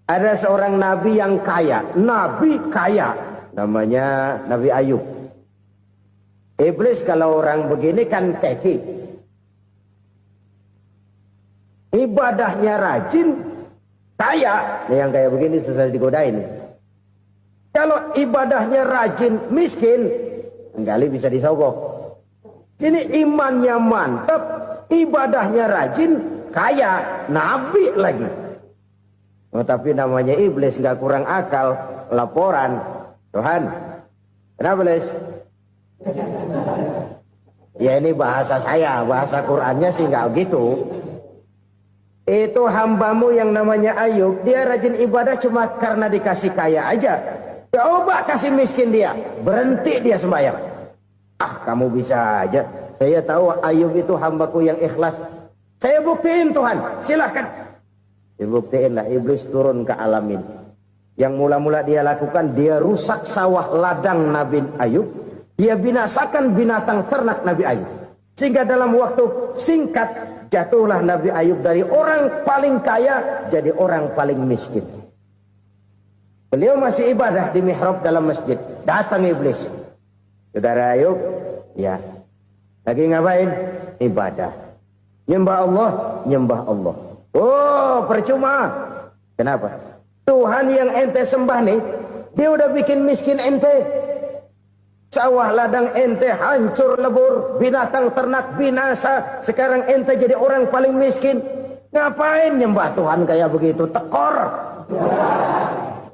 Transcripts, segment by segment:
Ada seorang nabi yang kaya, nabi kaya, namanya Nabi Ayub. Iblis kalau orang begini kan keki, ibadahnya rajin, kaya. Nih yang kayak begini susah digodain. Kalau ibadahnya rajin, miskin, kali bisa disogok. Sini imannya mantap, ibadahnya rajin, kaya, nabi lagi. Oh, tapi namanya iblis nggak kurang akal. Laporan, Tuhan, kenapa Les? Ya ini bahasa saya, bahasa Qurannya sih nggak gitu. Itu hambamu yang namanya Ayub, dia rajin ibadah cuma karena dikasih kaya aja. Coba kasih miskin dia, berhenti dia sembahyang. Ah, kamu bisa aja. Saya tahu Ayub itu hambaku yang ikhlas. Saya buktiin Tuhan, silahkan. Dibuktiin lah, iblis turun ke alam ini. Yang mula-mula dia lakukan, dia rusak sawah ladang Nabi Ayub. Dia binasakan binatang ternak Nabi Ayub. Sehingga dalam waktu singkat, jatuhlah Nabi Ayub dari orang paling kaya, jadi orang paling miskin. Beliau masih ibadah di mihrab dalam masjid. Datang iblis. Saudara Ayub, ya, lagi ngapain? Ibadah. Nyembah Allah, nyembah Allah. Oh, percuma. Kenapa? Tuhan yang ente sembah nih, dia udah bikin miskin ente. Sawah ladang ente hancur lebur, binatang ternak binasa. Sekarang ente jadi orang paling miskin. Ngapain nyembah Tuhan kayak begitu? Tekor.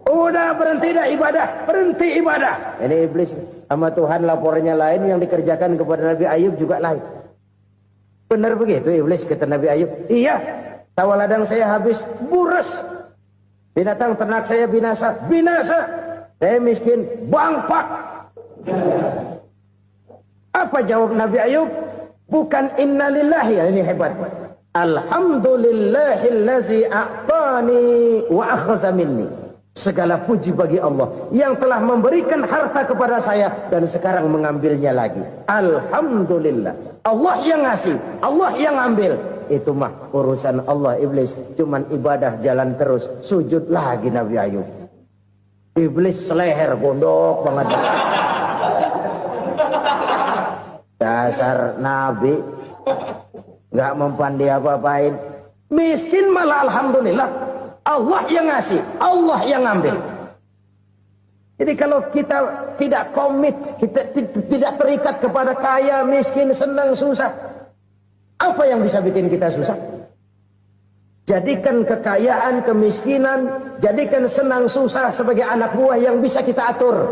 Udah berhenti dah ibadah, berhenti ibadah. Ini iblis sama Tuhan laporannya lain, yang dikerjakan kepada Nabi Ayub juga lain. Benar begitu iblis kata Nabi Ayub? Iya, sawah ladang saya habis, buras. Binatang ternak saya binasa, binasa. Saya miskin, bangpak. Apa jawab Nabi Ayub? Bukan innalillahi, ya, ini hebat. Alhamdulillahillazi a'tani wa akhza minni. Segala puji bagi Allah yang telah memberikan harta kepada saya dan sekarang mengambilnya lagi. Alhamdulillah. Allah yang ngasih, Allah yang ambil. Itu mah urusan Allah. Iblis cuman ibadah jalan terus, sujud lagi Nabi Ayub. Iblis seleher gondok banget. Dasar Nabi nggak mempan dia apa-apain. Miskin malah alhamdulillah. Allah yang ngasih, Allah yang ngambil. Jadi kalau kita tidak komit, kita tidak terikat kepada kaya, miskin, senang, susah, apa yang bisa bikin kita susah? Jadikan kekayaan, kemiskinan, jadikan senang, susah sebagai anak buah yang bisa kita atur.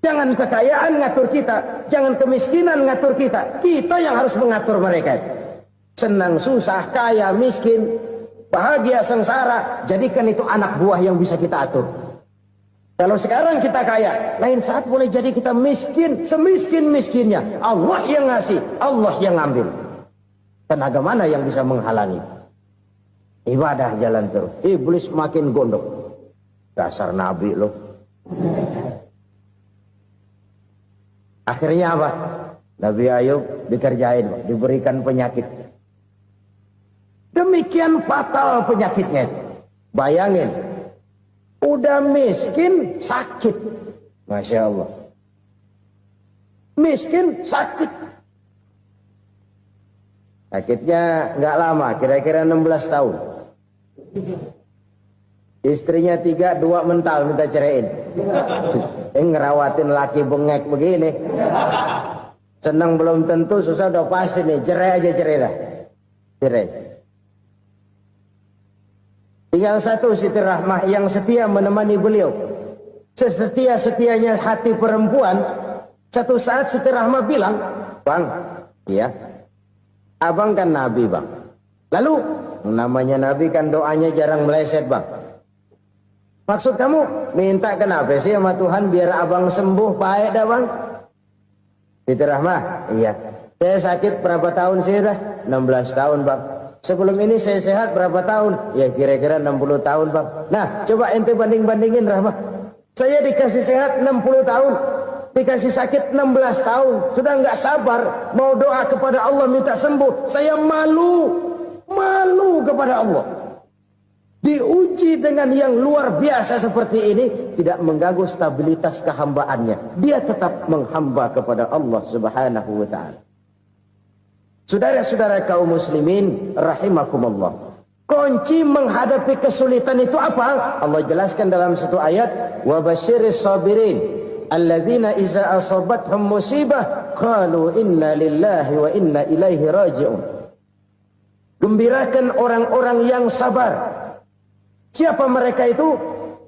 Jangan kekayaan ngatur kita, jangan kemiskinan ngatur kita. Kita yang harus mengatur mereka. Senang, susah, kaya, miskin, bahagia, sengsara, jadikan itu anak buah yang bisa kita atur. Kalau sekarang kita kaya, lain saat boleh jadi kita miskin, semiskin-miskinnya. Allah yang ngasih, Allah yang ngambil. Tenaga mana yang bisa menghalangi? Ibadah jalan terus. Iblis makin gondok. Dasar Nabi loh. Akhirnya apa? Nabi Ayub dikerjain, diberikan penyakit. Demikian fatal penyakitnya. Bayangin, udah miskin sakit. Masya Allah. Miskin sakit. Sakitnya nggak lama, kira-kira 16 tahun. Istrinya 3, 2 mental minta ceraiin. Ngerawatin laki bengek begini. Senang belum tentu, susah udah pasti nih. Cerai aja, cerai dah. Cerai. Tinggal satu Siti Rahmah yang setia menemani beliau. Sesetia-setianya hati perempuan. Satu saat Siti Rahmah bilang, Bang, ya, abang kan Nabi bang. Lalu, namanya Nabi kan doanya jarang meleset bang. Maksud kamu minta kenapa sih sama Tuhan biar abang sembuh baik dah bang? Siti Rahmah, iya. Saya sakit berapa tahun sih dah? 16 tahun bang. Sebelum ini saya sehat berapa tahun? Ya kira-kira 60 tahun bang. Nah coba ente banding-bandingin Rahmah. Saya dikasih sehat 60 tahun. Dikasih sakit 16 tahun. Sudah nggak sabar. Mau doa kepada Allah minta sembuh. Saya malu. Malu kepada Allah. diuji dengan yang luar biasa seperti ini, tidak mengganggu stabilitas kehambaannya. Dia tetap menghamba kepada Allah Subhanahu wa ta'ala. Saudara-saudara kaum muslimin rahimakumullah. Kunci menghadapi kesulitan itu apa? Allah jelaskan dalam satu ayat, wa basyiris sabirin alladzina iza asabathum musibah qalu inna lillahi wa inna ilaihi raji'un. Gembirakan orang-orang yang sabar. Siapa mereka itu?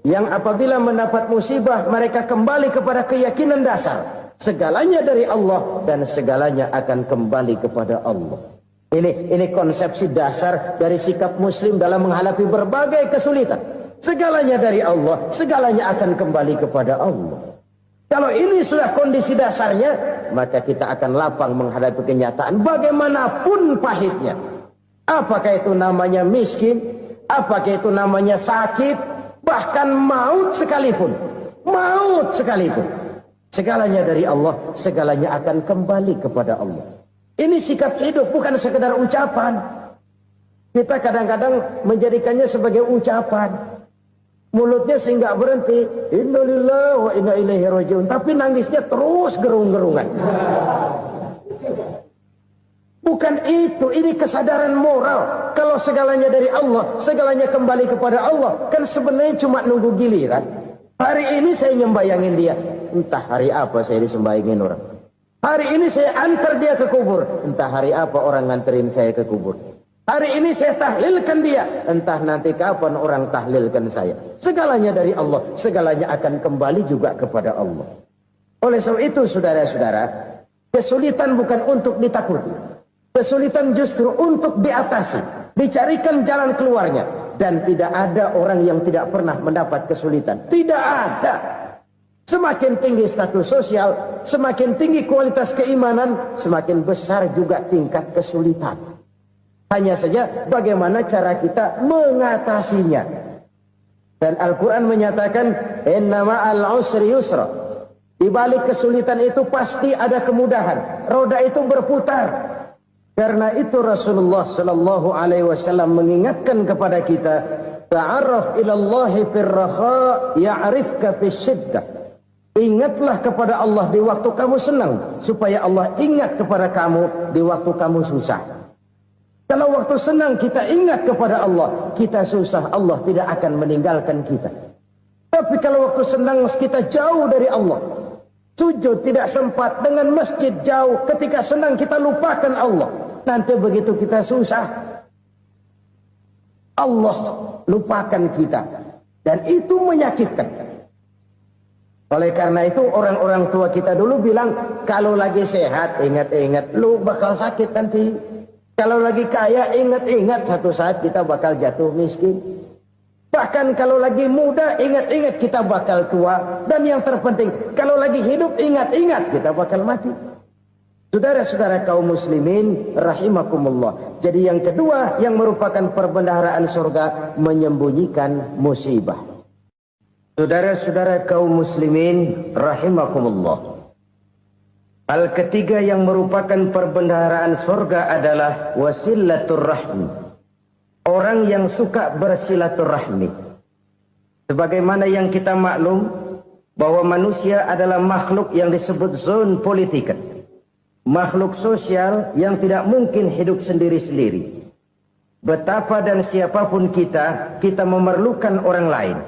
Yang apabila mendapat musibah mereka kembali kepada keyakinan dasar, segalanya dari Allah dan segalanya akan kembali kepada Allah. Ini konsepsi dasar dari sikap muslim dalam menghadapi berbagai kesulitan. Segalanya dari Allah, segalanya akan kembali kepada Allah. Kalau ini sudah kondisi dasarnya, maka kita akan lapang menghadapi kenyataan bagaimanapun pahitnya. Apakah itu namanya miskin, apakah itu namanya sakit, bahkan maut sekalipun. Maut sekalipun. Segalanya dari Allah, segalanya akan kembali kepada Allah. Ini sikap hidup, bukan sekedar ucapan. Kita kadang-kadang menjadikannya sebagai ucapan. Mulutnya sehingga berhenti, innalillahi wa inna ilaihi raji'un, tapi nangisnya terus gerung-gerungan. Bukan itu, ini kesadaran moral. Kalau segalanya dari Allah, segalanya kembali kepada Allah, kan sebenarnya cuma nunggu giliran. Hari ini saya nyembayangin dia, entah hari apa saya disembayangin orang. Hari ini saya antar dia ke kubur, entah hari apa orang nganterin saya ke kubur. Hari ini saya tahlilkan dia, entah nanti kapan orang tahlilkan saya. Segalanya dari Allah, segalanya akan kembali juga kepada Allah. Oleh sebab itu saudara-saudara, kesulitan bukan untuk ditakuti. Kesulitan justru untuk diatasi, dicarikan jalan keluarnya. Dan tidak ada orang yang tidak pernah mendapat kesulitan. Tidak ada. Semakin tinggi status sosial, semakin tinggi kualitas keimanan, semakin besar juga tingkat kesulitan. Hanya saja bagaimana cara kita mengatasinya. Dan Al-Quran menyatakan, inna ma'al usri yusra. Di balik kesulitan itu pasti ada kemudahan. Roda itu berputar. Karena itu Rasulullah sallallahu alaihi wasallam mengingatkan kepada kita, ta'arraf ilallahi firraha ya'rifka fisyiddah. Ingatlah kepada Allah di waktu kamu senang, supaya Allah ingat kepada kamu di waktu kamu susah. Kalau waktu senang kita ingat kepada Allah, kita susah, Allah tidak akan meninggalkan kita. Tapi kalau waktu senang kita jauh dari Allah, sujud tidak sempat, dengan masjid jauh, ketika senang kita lupakan Allah. Nanti begitu kita susah, Allah lupakan kita. Dan itu menyakitkan. Oleh karena itu orang-orang tua kita dulu bilang, kalau lagi sehat ingat-ingat lu bakal sakit nanti. Kalau lagi kaya ingat-ingat satu saat kita bakal jatuh miskin. Bahkan kalau lagi muda ingat-ingat kita bakal tua. Dan yang terpenting kalau lagi hidup ingat-ingat kita bakal mati. Saudara-saudara kaum muslimin rahimakumullah. Jadi yang kedua yang merupakan perbendaharaan surga, menyembunyikan musibah. Saudara-saudara kaum muslimin rahimakumullah. Hal ketiga yang merupakan perbendaharaan surga adalah wasilatur rahmi. Orang yang suka bersilaturahmi. Sebagaimana yang kita maklum bahwa manusia adalah makhluk yang disebut zon politika. Makhluk sosial yang tidak mungkin hidup sendiri-sendiri. Betapa dan siapapun kita memerlukan orang lain.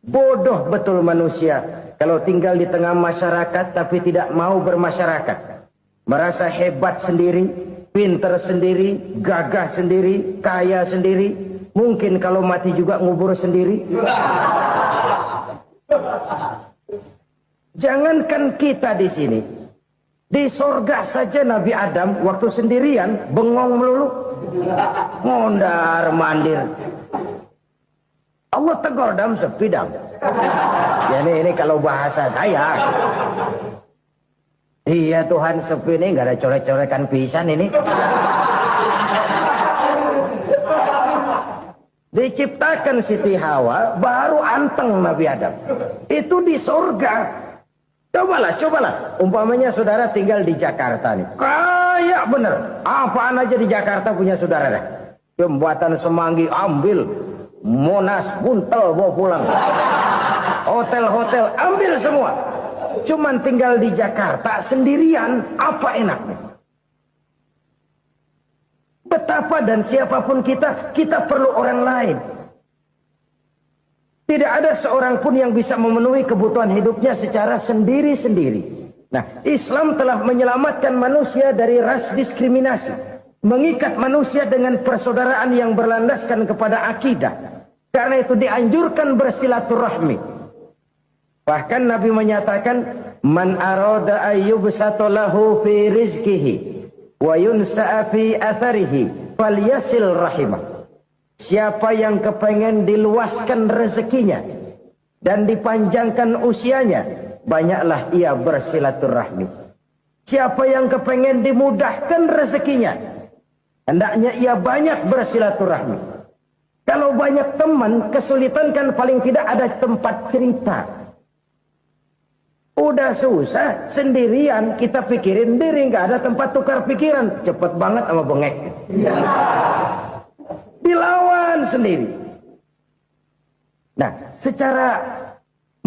Bodoh betul manusia kalau tinggal di tengah masyarakat tapi tidak mau bermasyarakat. Merasa hebat sendiri, pinter sendiri, gagah sendiri, kaya sendiri. Mungkin kalau mati juga ngubur sendiri. Jangankan kita di sini, di sorga saja Nabi Adam waktu sendirian bengong melulu, mondar mandir. Allah tegur dam sepi dam. Ya ini kalau bahasa saya. Iya Tuhan sepi ini nggak ada coret-coretan pisan ini. Diciptakan Siti Hawa baru anteng Nabi Adam. Itu di surga. Cobalah. Umpamanya saudara tinggal di Jakarta nih. Kayak bener. Apaan aja di Jakarta punya saudara dah. Jembatan Semanggi ambil. Monas, Buntel bawa pulang. Hotel-hotel ambil semua. Cuman tinggal di Jakarta sendirian, apa enaknya? Betapa dan siapapun kita perlu orang lain. Tidak ada seorang pun yang bisa memenuhi kebutuhan hidupnya secara sendiri-sendiri. Nah, Islam telah menyelamatkan manusia dari ras diskriminasi. Mengikat manusia dengan persaudaraan yang berlandaskan kepada akidah. Karena itu dianjurkan bersilaturahmi. Bahkan Nabi menyatakan, Man arada ayyubsata lahu fi rizkihi wa yunsa'a fi atharihi falyasil rahimah. Siapa yang kepengen diluaskan rezekinya dan dipanjangkan usianya, banyaklah ia bersilaturahmi. Siapa yang kepengen dimudahkan rezekinya, hendaknya ia banyak bersilaturahmi. Kalau banyak teman, kesulitan kan paling tidak ada tempat cerita. Udah susah, sendirian kita pikirin diri, nggak ada tempat tukar pikiran. Cepet banget sama bengek. Dilawan sendiri. Nah, secara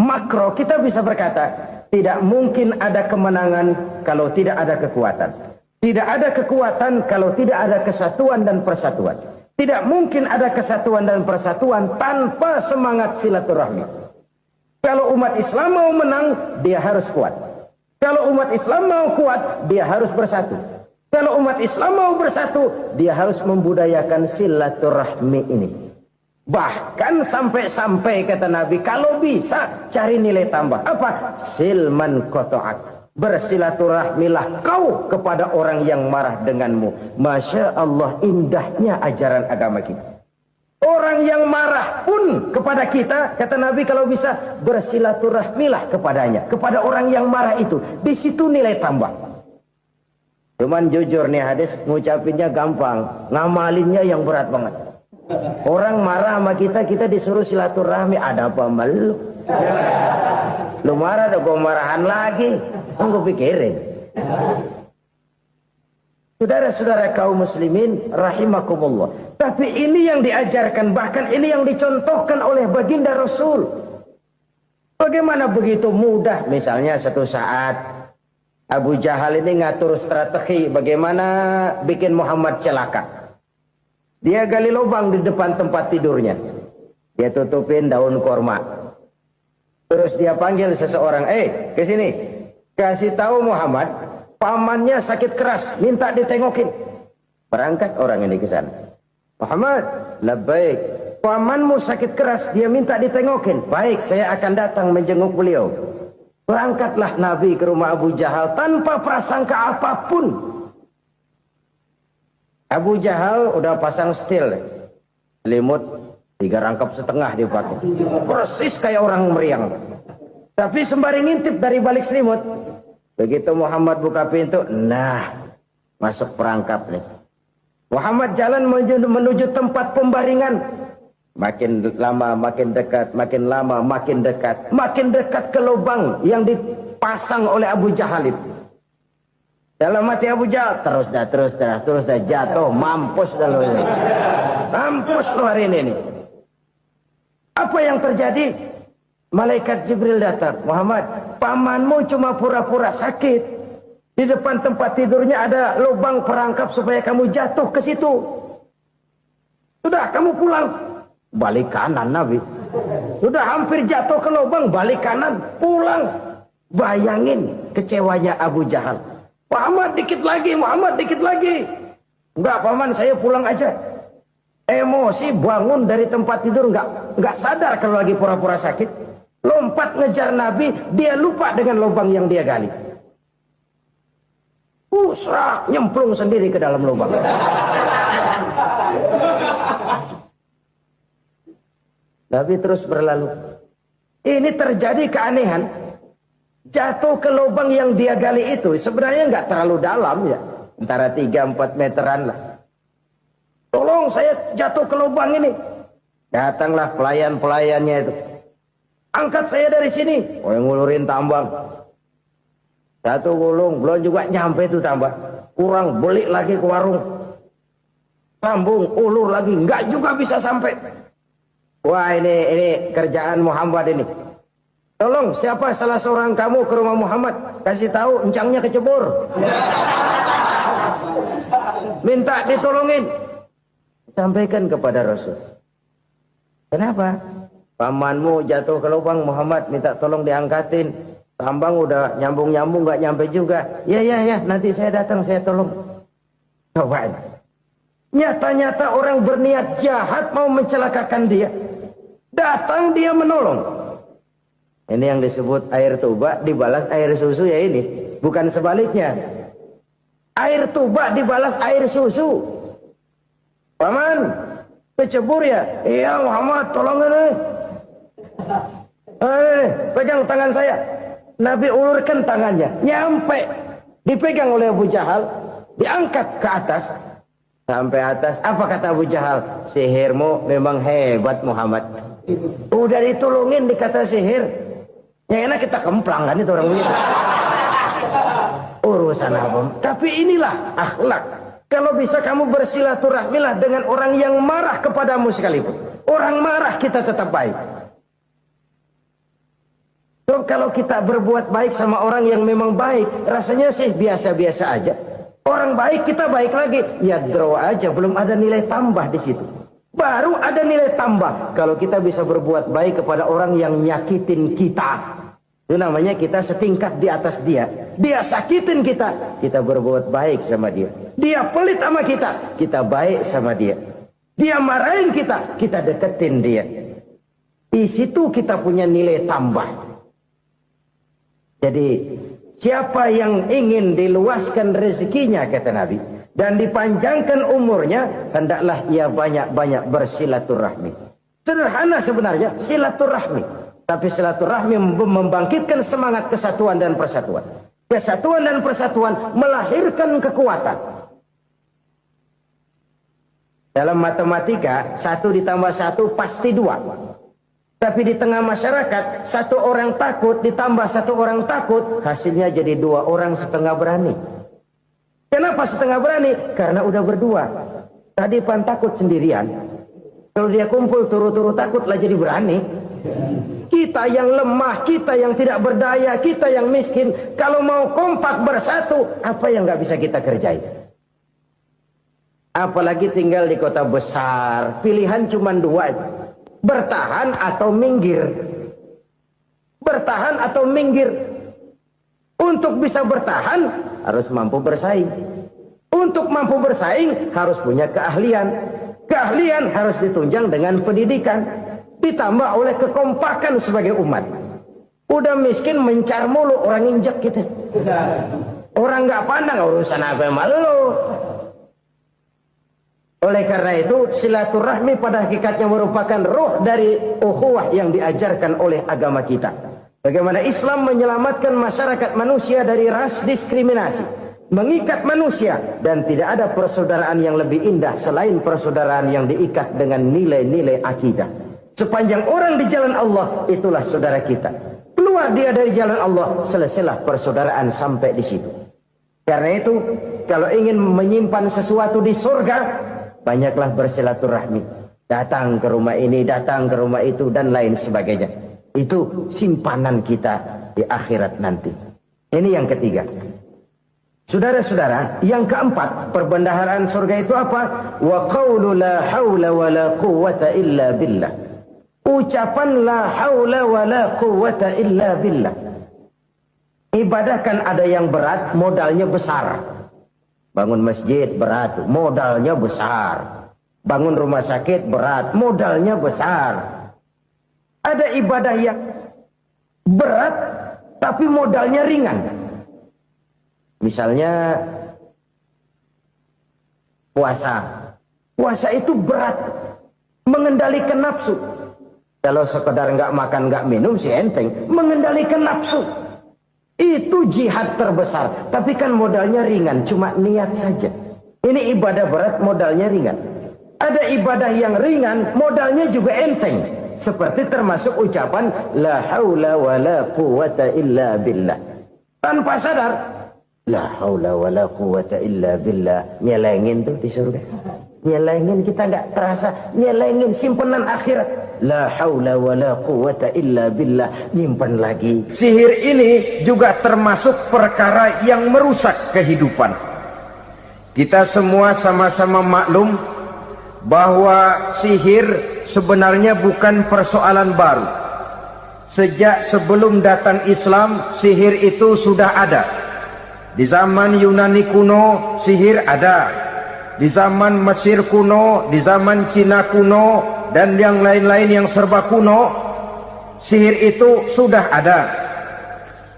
makro kita bisa berkata, tidak mungkin ada kemenangan kalau tidak ada kekuatan. Tidak ada kekuatan kalau tidak ada kesatuan dan persatuan. Tidak mungkin ada kesatuan dan persatuan tanpa semangat silaturahmi. Kalau umat Islam mau menang, dia harus kuat. Kalau umat Islam mau kuat, dia harus bersatu. Kalau umat Islam mau bersatu, dia harus membudayakan silaturahmi ini. Bahkan sampai-sampai kata Nabi, kalau bisa cari nilai tambah. Apa? Silman koto'ak. Bersilaturahmilah kau kepada orang yang marah denganmu. Masya Allah, indahnya ajaran agama kita. Orang yang marah pun kepada kita, kata Nabi, kalau bisa bersilaturahmilah kepadanya. Kepada orang yang marah itu. Di situ nilai tambah. Cuman jujur nih hadis, ngucapinnya gampang, ngamalinnya yang berat banget. Orang marah sama kita disuruh silaturahmi, ada apa malu? Lu marah, ada gua marahan lagi. Tunggu pikirin. Saudara-saudara kaum muslimin rahimakumullah. Tapi ini yang diajarkan, bahkan ini yang dicontohkan oleh baginda Rasul. Bagaimana begitu mudah, misalnya satu saat Abu Jahal ini ngatur strategi bagaimana bikin Muhammad celaka. Dia gali lubang di depan tempat tidurnya. Dia tutupin daun korma. Terus dia panggil seseorang, ke sini. Kasih tahu Muhammad, pamannya sakit keras, minta ditengokin. Berangkat orang ini ke sana. Muhammad, labbaik. Pamanmu sakit keras, dia minta ditengokin. Baik, saya akan datang menjenguk beliau. Berangkatlah Nabi ke rumah Abu Jahal tanpa prasangka apapun. Abu Jahal udah pasang setil, selimut 3 rangkap setengah dipakai, persis kayak orang meriang. Tapi sembari ngintip dari balik selimut, begitu Muhammad buka pintu, nah masuk perangkap nih. Muhammad jalan menuju tempat pembaringan. Makin lama makin dekat, makin lama makin dekat. Makin dekat ke lubang yang dipasang oleh Abu Jahal itu. Dalam hati Abu Jahal, terus dah jatuh, mampus dah lo ini. Mampus lo hari ini. Apa yang terjadi? Malaikat Jibril datang. Muhammad, pamanmu cuma pura-pura sakit. Di depan tempat tidurnya ada lubang perangkap supaya kamu jatuh ke situ. Sudah, kamu pulang. Balik kanan Nabi. Sudah hampir jatuh ke lubang, balik kanan, pulang. Bayangin kecewanya Abu Jahal. Muhammad dikit lagi. Enggak paman, saya pulang aja. Emosi bangun dari tempat tidur, enggak sadar kalau lagi pura-pura sakit. Lompat ngejar Nabi, dia lupa dengan lubang yang dia gali. Usrak, nyemplung sendiri ke dalam lubang. Nabi terus berlalu. Ini terjadi keanehan. Jatuh ke lubang yang dia gali itu sebenarnya nggak terlalu dalam ya, antara 3-4 meteran lah. Tolong saya jatuh ke lubang ini. Datanglah pelayan-pelayannya itu. Angkat saya dari sini. Oh, yang ngulurin tambang. Satu gulung, belum juga nyampe itu tambang. Kurang, beli lagi ke warung. Sambung, ulur lagi, nggak juga bisa sampai. Wah ini kerjaan Muhammad ini. Tolong siapa salah seorang kamu ke rumah Muhammad, kasih tahu encangnya kecebur. Minta ditolongin. Sampaikan kepada Rasul. Kenapa? Pamanmu jatuh ke lubang, Muhammad minta tolong diangkatin. Tambang udah nyambung-nyambung nggak nyampe juga. Ya nanti saya datang saya tolong. Coba. Nyata-nyata orang berniat jahat mau mencelakakan dia. Datang dia menolong. Ini yang disebut air tuba dibalas air susu ya ini. Bukan sebaliknya. Air tuba dibalas air susu. Paman, kecebur ya? Iya Muhammad, tolong ini. Pegang tangan saya. Nabi ulurkan tangannya. Nyampe. Dipegang oleh Abu Jahal. Diangkat ke atas. Sampai atas. Apa kata Abu Jahal? Sihirmu memang hebat Muhammad. Udah ditolongin dikata sihir. Yang enak kita kemplang kan itu orang begitu. Urusan apa? Tapi inilah akhlak. Kalau bisa kamu bersilaturahmilah dengan orang yang marah kepadamu sekalipun. Orang marah kita tetap baik. So, kalau kita berbuat baik sama orang yang memang baik, rasanya sih biasa-biasa aja. Orang baik kita baik lagi, ya draw aja, belum ada nilai tambah di situ. Baru ada nilai tambah kalau kita bisa berbuat baik kepada orang yang nyakitin kita. Itu namanya kita setingkat di atas dia. Dia sakitin kita, kita berbuat baik sama dia. Dia pelit sama kita baik sama dia. Dia marahin kita deketin dia. Di situ kita punya nilai tambah. Jadi siapa yang ingin diluaskan rezekinya kata Nabi dan dipanjangkan umurnya, hendaklah ia banyak-banyak bersilaturahmi. Sederhana sebenarnya silaturahmi. Tapi silaturahmi membangkitkan semangat kesatuan dan persatuan. Kesatuan dan persatuan melahirkan kekuatan. Dalam matematika, 1 ditambah 1 pasti 2. Tapi di tengah masyarakat, 1 orang takut ditambah 1 orang takut, hasilnya jadi 2 orang setengah berani. Kenapa setengah berani? Karena udah berdua. Tadi pan takut sendirian. Kalau dia kumpul turu-turu takutlah jadi berani. Kita yang lemah, kita yang tidak berdaya, kita yang miskin, kalau mau kompak bersatu, apa yang nggak bisa kita kerjain? Apalagi tinggal di kota besar, pilihan cuma 2, bertahan atau minggir. Bertahan atau minggir. Untuk bisa bertahan, harus mampu bersaing. Untuk mampu bersaing, harus punya keahlian. Keahlian harus ditunjang dengan pendidikan. Ditambah oleh kekompakan sebagai umat. Udah miskin mencar mulu, orang injek kita. Orang nggak pandang urusan apa yang malu. Oleh karena itu silaturahmi pada hakikatnya merupakan roh dari ukhuwah yang diajarkan oleh agama kita. Bagaimana Islam menyelamatkan masyarakat manusia dari ras diskriminasi, mengikat manusia, dan tidak ada persaudaraan yang lebih indah selain persaudaraan yang diikat dengan nilai-nilai akidah. Sepanjang orang di jalan Allah, itulah saudara kita. Keluar dia dari jalan Allah, selesailah persaudaraan sampai di situ. Karena itu, kalau ingin menyimpan sesuatu di surga, banyaklah bersilaturahmi. Datang ke rumah ini, datang ke rumah itu, dan lain sebagainya. Itu simpanan kita di akhirat nanti. Ini yang ketiga. Saudara-saudara, yang keempat, perbendaharaan surga itu apa? Wa qawlu la hawla wa la quwwata illa billah. Ucapan la haula wa la quwwata illa billah. Ibadah kan ada yang berat, modalnya besar. Bangun masjid berat, modalnya besar. Bangun rumah sakit berat, modalnya besar. Ada ibadah yang berat, tapi modalnya ringan. Misalnya puasa. Puasa itu berat, mengendalikan nafsu. Kalau sekedar nggak makan nggak minum sih enteng, mengendalikan nafsu itu jihad terbesar. Tapi kan modalnya ringan, cuma niat saja. Ini ibadah berat, modalnya ringan. Ada ibadah yang ringan, modalnya juga enteng. Seperti termasuk ucapan la haula wa la quwwata illa billah. Tanpa sadar, la haula wa la quwwata illa billah, nyelengin tuh di surga. Nyelengin, kita nggak terasa, nyelengin simpenan akhirat. La haula wa la quwata illa billah. Nyimpan lagi. Sihir ini juga termasuk perkara yang merusak kehidupan. Kita semua sama-sama maklum bahwa sihir sebenarnya bukan persoalan baru. Sejak sebelum datang Islam, sihir itu sudah ada. Di zaman Yunani kuno, sihir ada. Di zaman Mesir kuno, di zaman Cina kuno, dan yang lain-lain yang serba kuno, sihir itu sudah ada.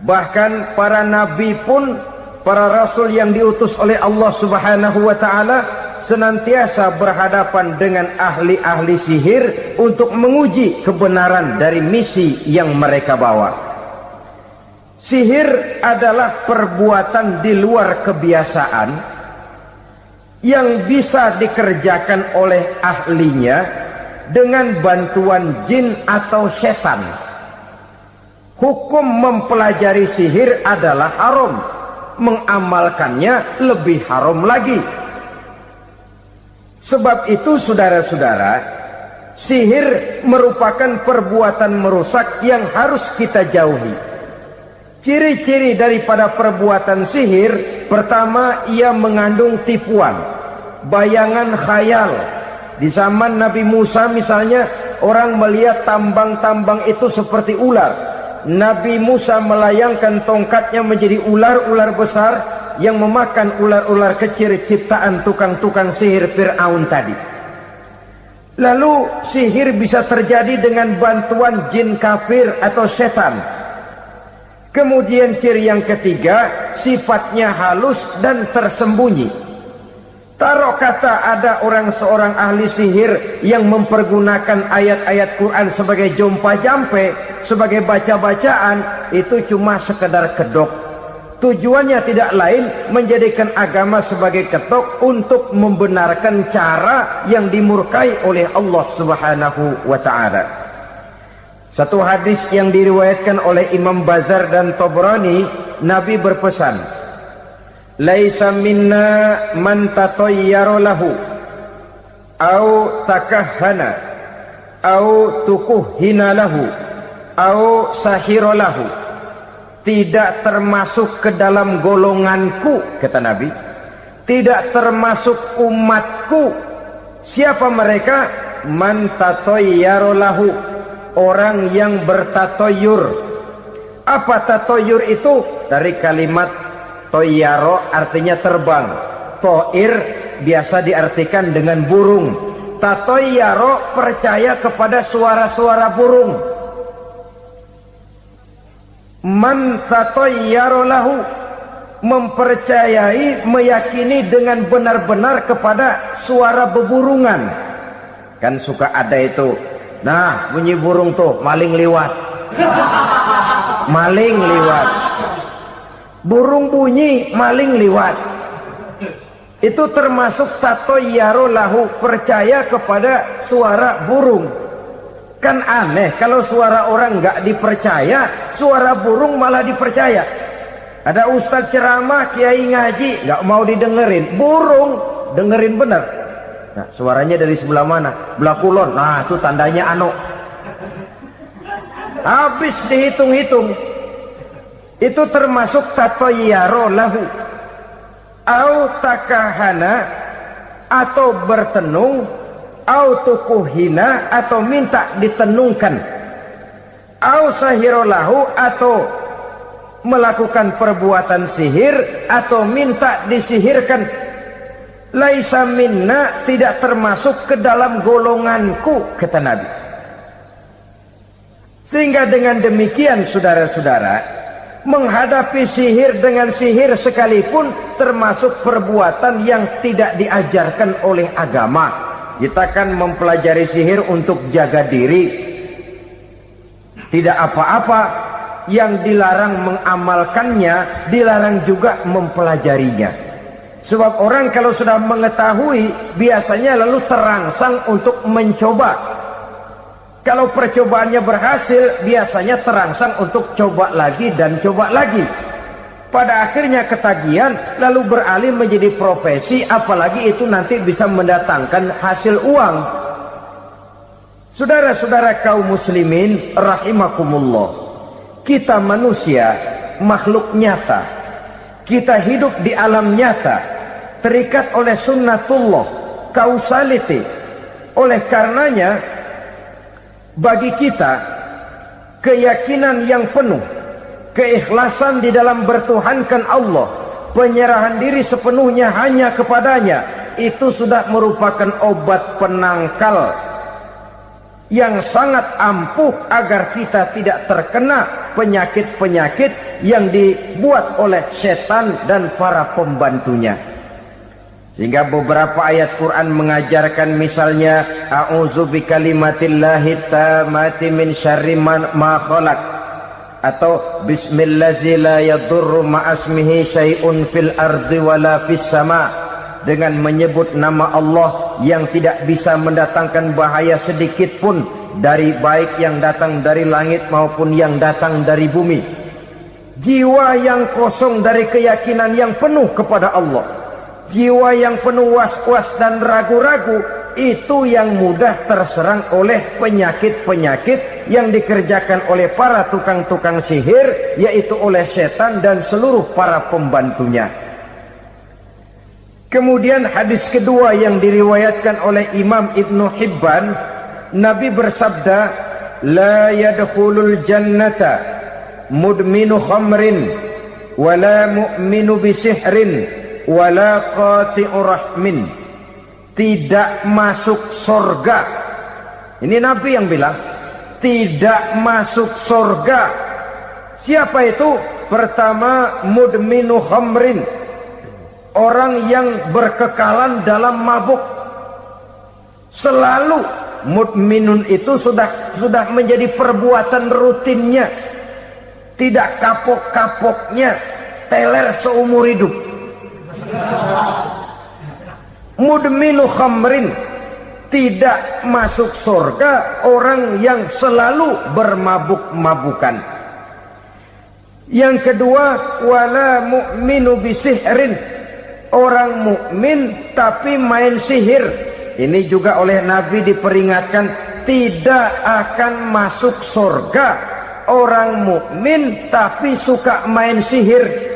Bahkan para nabi pun, para rasul yang diutus oleh Allah Subhanahu wa ta'ala, senantiasa berhadapan dengan ahli-ahli sihir untuk menguji kebenaran dari misi yang mereka bawa. Sihir adalah perbuatan di luar kebiasaan yang bisa dikerjakan oleh ahlinya dengan bantuan jin atau setan. Hukum mempelajari sihir adalah haram, mengamalkannya lebih haram lagi. Sebab itu saudara-saudara, sihir merupakan perbuatan merusak yang harus kita jauhi. Ciri-ciri daripada perbuatan sihir, pertama, ia mengandung tipuan, bayangan khayal. Di zaman Nabi Musa misalnya, orang melihat tambang-tambang itu seperti ular. Nabi Musa melayangkan tongkatnya menjadi ular-ular besar yang memakan ular-ular kecil ciptaan tukang-tukang sihir Fir'aun tadi. Lalu sihir bisa terjadi dengan bantuan jin kafir atau setan. Kemudian ciri yang ketiga, sifatnya halus dan tersembunyi. Taruh kata ada seorang ahli sihir yang mempergunakan ayat-ayat Quran sebagai jompa-jampe, sebagai baca-bacaan, itu cuma sekedar kedok. Tujuannya tidak lain menjadikan agama sebagai ketok untuk membenarkan cara yang dimurkai oleh Allah Subhanahu wa ta'ala. Satu hadis yang diriwayatkan oleh Imam Bazar dan Tabrani, Nabi berpesan, "Laisa minna man tatayyara lahu au takahhana au tukuhhina lahu au sahira lahu." Tidak termasuk ke dalam golonganku, kata Nabi. Tidak termasuk umatku. Siapa mereka? Man tatayyara lahu, orang yang bertatoyur. Apa tatoyur itu? Dari kalimat toyaro, artinya terbang. Toir biasa diartikan dengan burung. Tatoyaro percaya kepada suara-suara burung. Man tatoyaro lahu, mempercayai, meyakini dengan benar-benar kepada suara beburungan. Kan suka ada itu, nah bunyi burung tuh, maling liwat. Maling liwat. Burung bunyi, maling liwat. Itu termasuk tatoyaro lahu, percaya kepada suara burung. Kan aneh kalau suara orang nggak dipercaya, suara burung malah dipercaya. Ada ustadz ceramah, kiai ngaji, nggak mau didengerin, burung dengerin bener. Nah, suaranya dari sebelah mana? Belah kulon. Nah, itu tandanya anu. Habis dihitung-hitung. Itu termasuk tatoyaro lahu. Au takahana, atau bertenung, au tukuhina, atau minta ditenungkan. Au sahiro lahu, atau melakukan perbuatan sihir, atau minta disihirkan. Laisa minna, tidak termasuk ke dalam golonganku, kata Nabi. Sehingga dengan demikian saudara-saudara, menghadapi sihir dengan sihir sekalipun termasuk perbuatan yang tidak diajarkan oleh agama. Kita kan mempelajari sihir untuk jaga diri, tidak apa-apa. Yang dilarang mengamalkannya, dilarang juga mempelajarinya. Sebab orang kalau sudah mengetahui, biasanya lalu terangsang untuk mencoba. Kalau percobaannya berhasil, biasanya terangsang untuk coba lagi dan coba lagi. Pada akhirnya ketagihan, lalu beralih menjadi profesi, apalagi itu nanti bisa mendatangkan hasil uang. Saudara-saudara kaum muslimin rahimakumullah, kita manusia makhluk nyata, kita hidup di alam nyata, terikat oleh sunnatullah, causality. Oleh karenanya bagi kita keyakinan yang penuh, keikhlasan di dalam bertuhankan Allah, penyerahan diri sepenuhnya hanya kepadanya, itu sudah merupakan obat penangkal yang sangat ampuh agar kita tidak terkena penyakit-penyakit yang dibuat oleh setan dan para pembantunya. Sehingga beberapa ayat Quran mengajarkan, misalnya a'udzu bikalimatillahi tammati min syarri ma khalaq, atau bismillazi la yadurru ma'asmihi syai'un fil ardi wala fis sama', dengan menyebut nama Allah yang tidak bisa mendatangkan bahaya sedikit pun, dari baik yang datang dari langit maupun yang datang dari bumi. Jiwa yang kosong dari keyakinan yang penuh kepada Allah, jiwa yang penuh was-was dan ragu-ragu, itu yang mudah terserang oleh penyakit-penyakit yang dikerjakan oleh para tukang-tukang sihir, yaitu oleh setan dan seluruh para pembantunya. Kemudian hadis kedua yang diriwayatkan oleh Imam Ibnu Hibban, Nabi bersabda, la yadkhulul jannata mudminu khamrin wala mu'minu bisihrin wala qati'u rahmin. Tidak masuk surga. Ini Nabi yang bilang, tidak masuk surga. Siapa itu? Pertama, mudminu khamrin, orang yang berkekalan dalam mabuk. Selalu mudminun itu sudah menjadi perbuatan rutinnya, tidak kapok-kapoknya, teler seumur hidup. Mudminu khamrin, tidak masuk surga orang yang selalu bermabuk-mabukan. Yang kedua, wala mu'minu bisihrin, orang mukmin tapi main sihir. Ini juga oleh Nabi diperingatkan, tidak akan masuk surga orang mukmin tapi suka main sihir.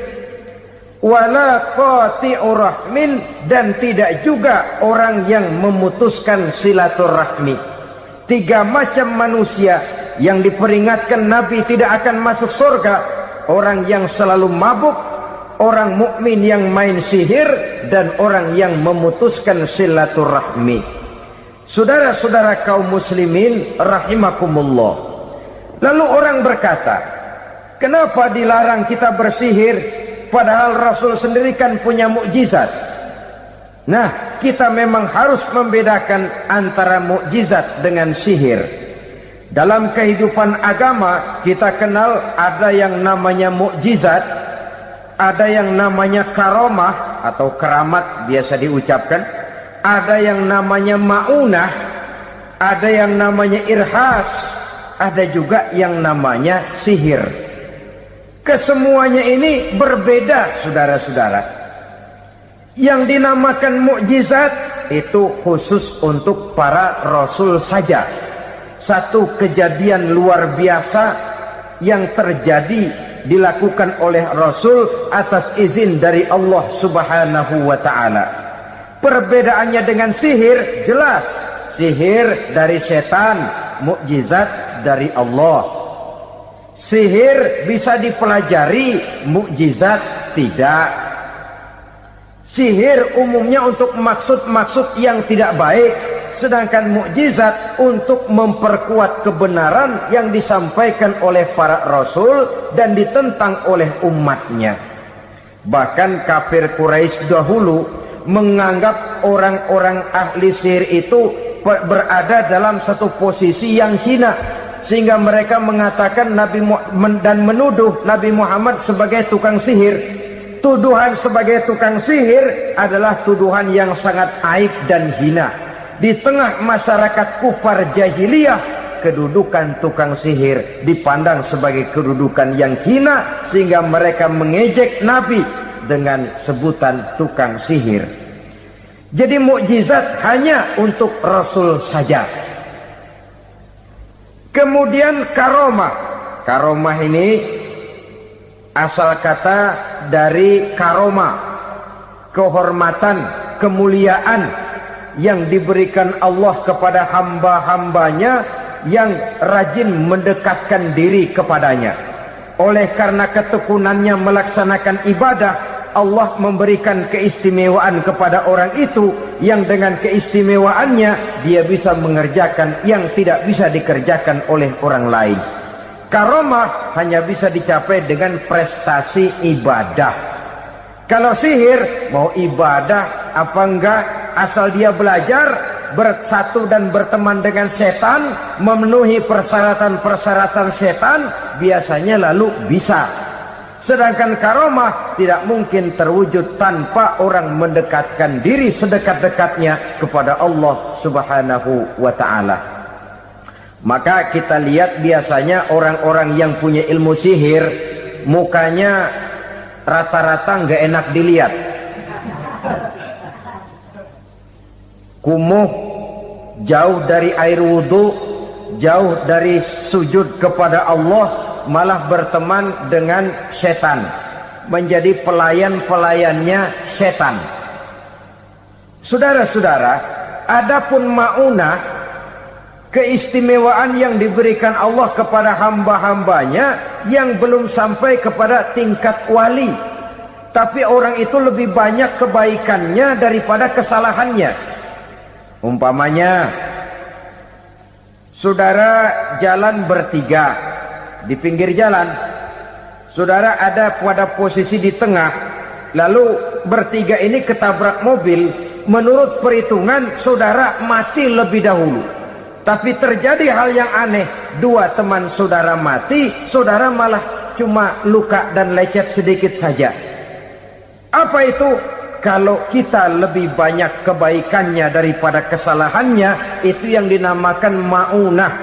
Wala qati'u rahmin, dan tidak juga orang yang memutuskan silaturahmi. Tiga macam manusia yang diperingatkan Nabi tidak akan masuk surga: orang yang selalu mabuk, orang mukmin yang main sihir, dan orang yang memutuskan silaturahmi. Saudara-saudara kaum muslimin rahimakumullah. Lalu orang berkata, kenapa dilarang kita bersihir? Padahal Rasul sendiri kan punya mukjizat. Nah, kita memang harus membedakan antara mukjizat dengan sihir. Dalam kehidupan agama kita kenal ada yang namanya mukjizat, ada yang namanya karomah atau keramat biasa diucapkan, ada yang namanya maunah, ada yang namanya irhas, ada juga yang namanya sihir. Kesemuanya ini berbeda, saudara-saudara. Yang dinamakan mukjizat itu khusus untuk para rasul saja. Satu kejadian luar biasa yang terjadi dilakukan oleh rasul atas izin dari Allah Subhanahu wa taala. Perbedaannya dengan sihir jelas. Sihir dari setan, mukjizat dari Allah. Sihir bisa dipelajari, mukjizat tidak. Sihir umumnya untuk maksud-maksud yang tidak baik, sedangkan mukjizat untuk memperkuat kebenaran yang disampaikan oleh para rasul dan ditentang oleh umatnya. Bahkan kafir Quraisy dahulu menganggap orang-orang ahli sihir itu berada dalam satu posisi yang hina, sehingga mereka mengatakan dan menuduh Nabi Muhammad sebagai tukang sihir. Tuduhan sebagai tukang sihir adalah tuduhan yang sangat aib dan hina. Di tengah masyarakat kufar jahiliyah, kedudukan tukang sihir dipandang sebagai kedudukan yang hina, sehingga mereka mengejek Nabi dengan sebutan tukang sihir. Jadi mukjizat hanya untuk Rasul saja. Kemudian karomah. Karomah ini asal kata dari karoma, kehormatan, kemuliaan yang diberikan Allah kepada hamba-hambanya yang rajin mendekatkan diri kepadanya. Oleh karena ketekunannya melaksanakan ibadah, Allah memberikan keistimewaan kepada orang itu yang dengan keistimewaannya dia bisa mengerjakan yang tidak bisa dikerjakan oleh orang lain. Karomah hanya bisa dicapai dengan prestasi ibadah. Kalau sihir mau ibadah apa enggak, asal dia belajar bersatu dan berteman dengan setan, memenuhi persyaratan-persyaratan setan, biasanya lalu bisa. Sedangkan karomah tidak mungkin terwujud tanpa orang mendekatkan diri sedekat-dekatnya kepada Allah Subhanahu wa ta'ala. Maka kita lihat biasanya orang-orang yang punya ilmu sihir, mukanya rata-rata nggak enak dilihat. Kumuh, jauh dari air wudhu, jauh dari sujud kepada Allah, malah berteman dengan setan, menjadi pelayan-pelayannya setan. Saudara-saudara, adapun maunah, keistimewaan yang diberikan Allah kepada hamba-hambanya yang belum sampai kepada tingkat wali, tapi orang itu lebih banyak kebaikannya daripada kesalahannya. Umpamanya, saudara jalan bertiga, di pinggir jalan, saudara ada pada posisi di tengah, lalu bertiga ini ketabrak mobil. Menurut perhitungan saudara mati lebih dahulu, tapi terjadi hal yang aneh, dua teman saudara mati, saudara malah cuma luka dan lecet sedikit saja. Apa itu? Kalau kita lebih banyak kebaikannya daripada kesalahannya, itu yang dinamakan maunah,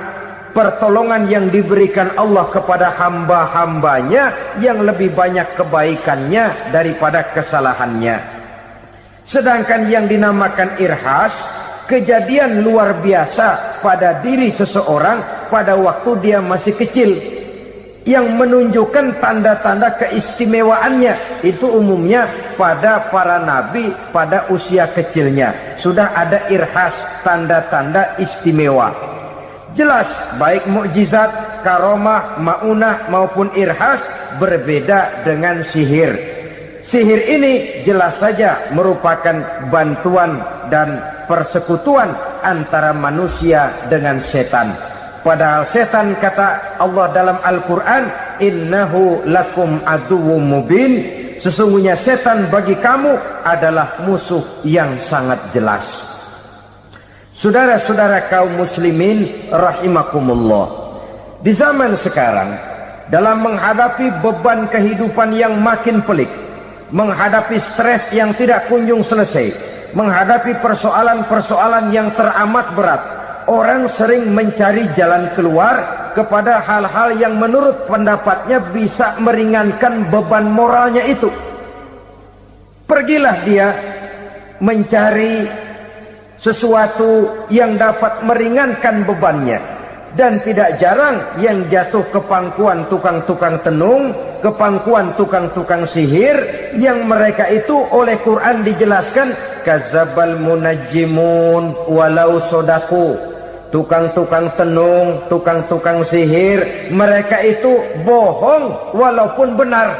pertolongan yang diberikan Allah kepada hamba-hambanya yang lebih banyak kebaikannya daripada kesalahannya. Sedangkan yang dinamakan irhas, kejadian luar biasa pada diri seseorang pada waktu dia masih kecil, yang menunjukkan tanda-tanda keistimewaannya. Itu umumnya pada para nabi pada usia kecilnya sudah ada irhas, tanda-tanda istimewa. Jelas baik mukjizat, karomah, maunah maupun irhas berbeda dengan sihir. Sihir ini jelas saja merupakan bantuan dan persekutuan antara manusia dengan setan. Padahal setan, kata Allah dalam Al-Quran, innahu lakum aduwwum mubin, sesungguhnya setan bagi kamu adalah musuh yang sangat jelas. Saudara-saudara kaum muslimin rahimakumullah, di zaman sekarang dalam menghadapi beban kehidupan yang makin pelik, menghadapi stres yang tidak kunjung selesai, menghadapi persoalan-persoalan yang teramat berat, orang sering mencari jalan keluar kepada hal-hal yang menurut pendapatnya bisa meringankan beban moralnya itu. Pergilah dia mencari sesuatu yang dapat meringankan bebannya. Dan tidak jarang yang jatuh ke pangkuan tukang-tukang tenung, ke pangkuan tukang-tukang sihir, yang mereka itu oleh Quran dijelaskan kazabal munajjimun walau sodaku. Tukang-tukang tenung, tukang-tukang sihir, mereka itu bohong walaupun benar.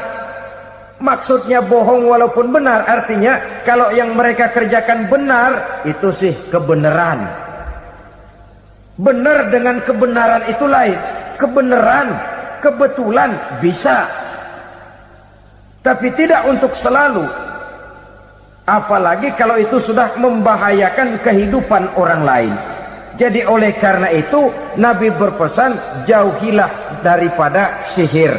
Maksudnya bohong walaupun benar, artinya kalau yang mereka kerjakan benar, itu sih kebenaran. Benar dengan kebenaran itu lain. Kebenaran, kebetulan bisa, tapi tidak untuk selalu. Apalagi kalau itu sudah membahayakan kehidupan orang lain. Jadi oleh karena itu Nabi berpesan, jauhilah daripada sihir.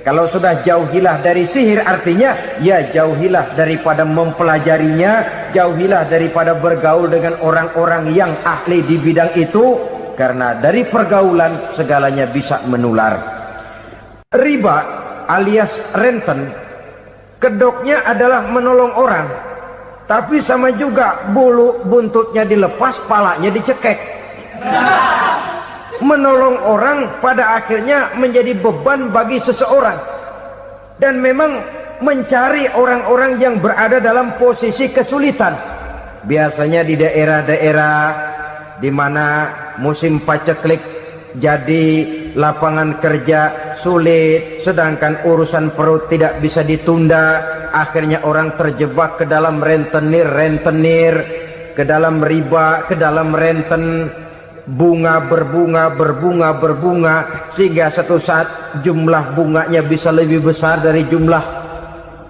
Kalau sudah jauhilah dari sihir, artinya ya jauhilah daripada mempelajarinya, jauhilah daripada bergaul dengan orang-orang yang ahli di bidang itu, karena dari pergaulan segalanya bisa menular. Riba alias renten, kedoknya adalah menolong orang, tapi sama juga bulu buntutnya dilepas, palanya dicekek. menolong orang pada akhirnya menjadi beban bagi seseorang. Dan memang mencari orang-orang yang berada dalam posisi kesulitan. Biasanya di daerah-daerah di mana musim paceklik jadi lapangan kerja sulit, sedangkan urusan perut tidak bisa ditunda, akhirnya orang terjebak ke dalam rentenir, ke dalam riba, ke dalam renten, bunga berbunga, sehingga satu saat jumlah bunganya bisa lebih besar dari jumlah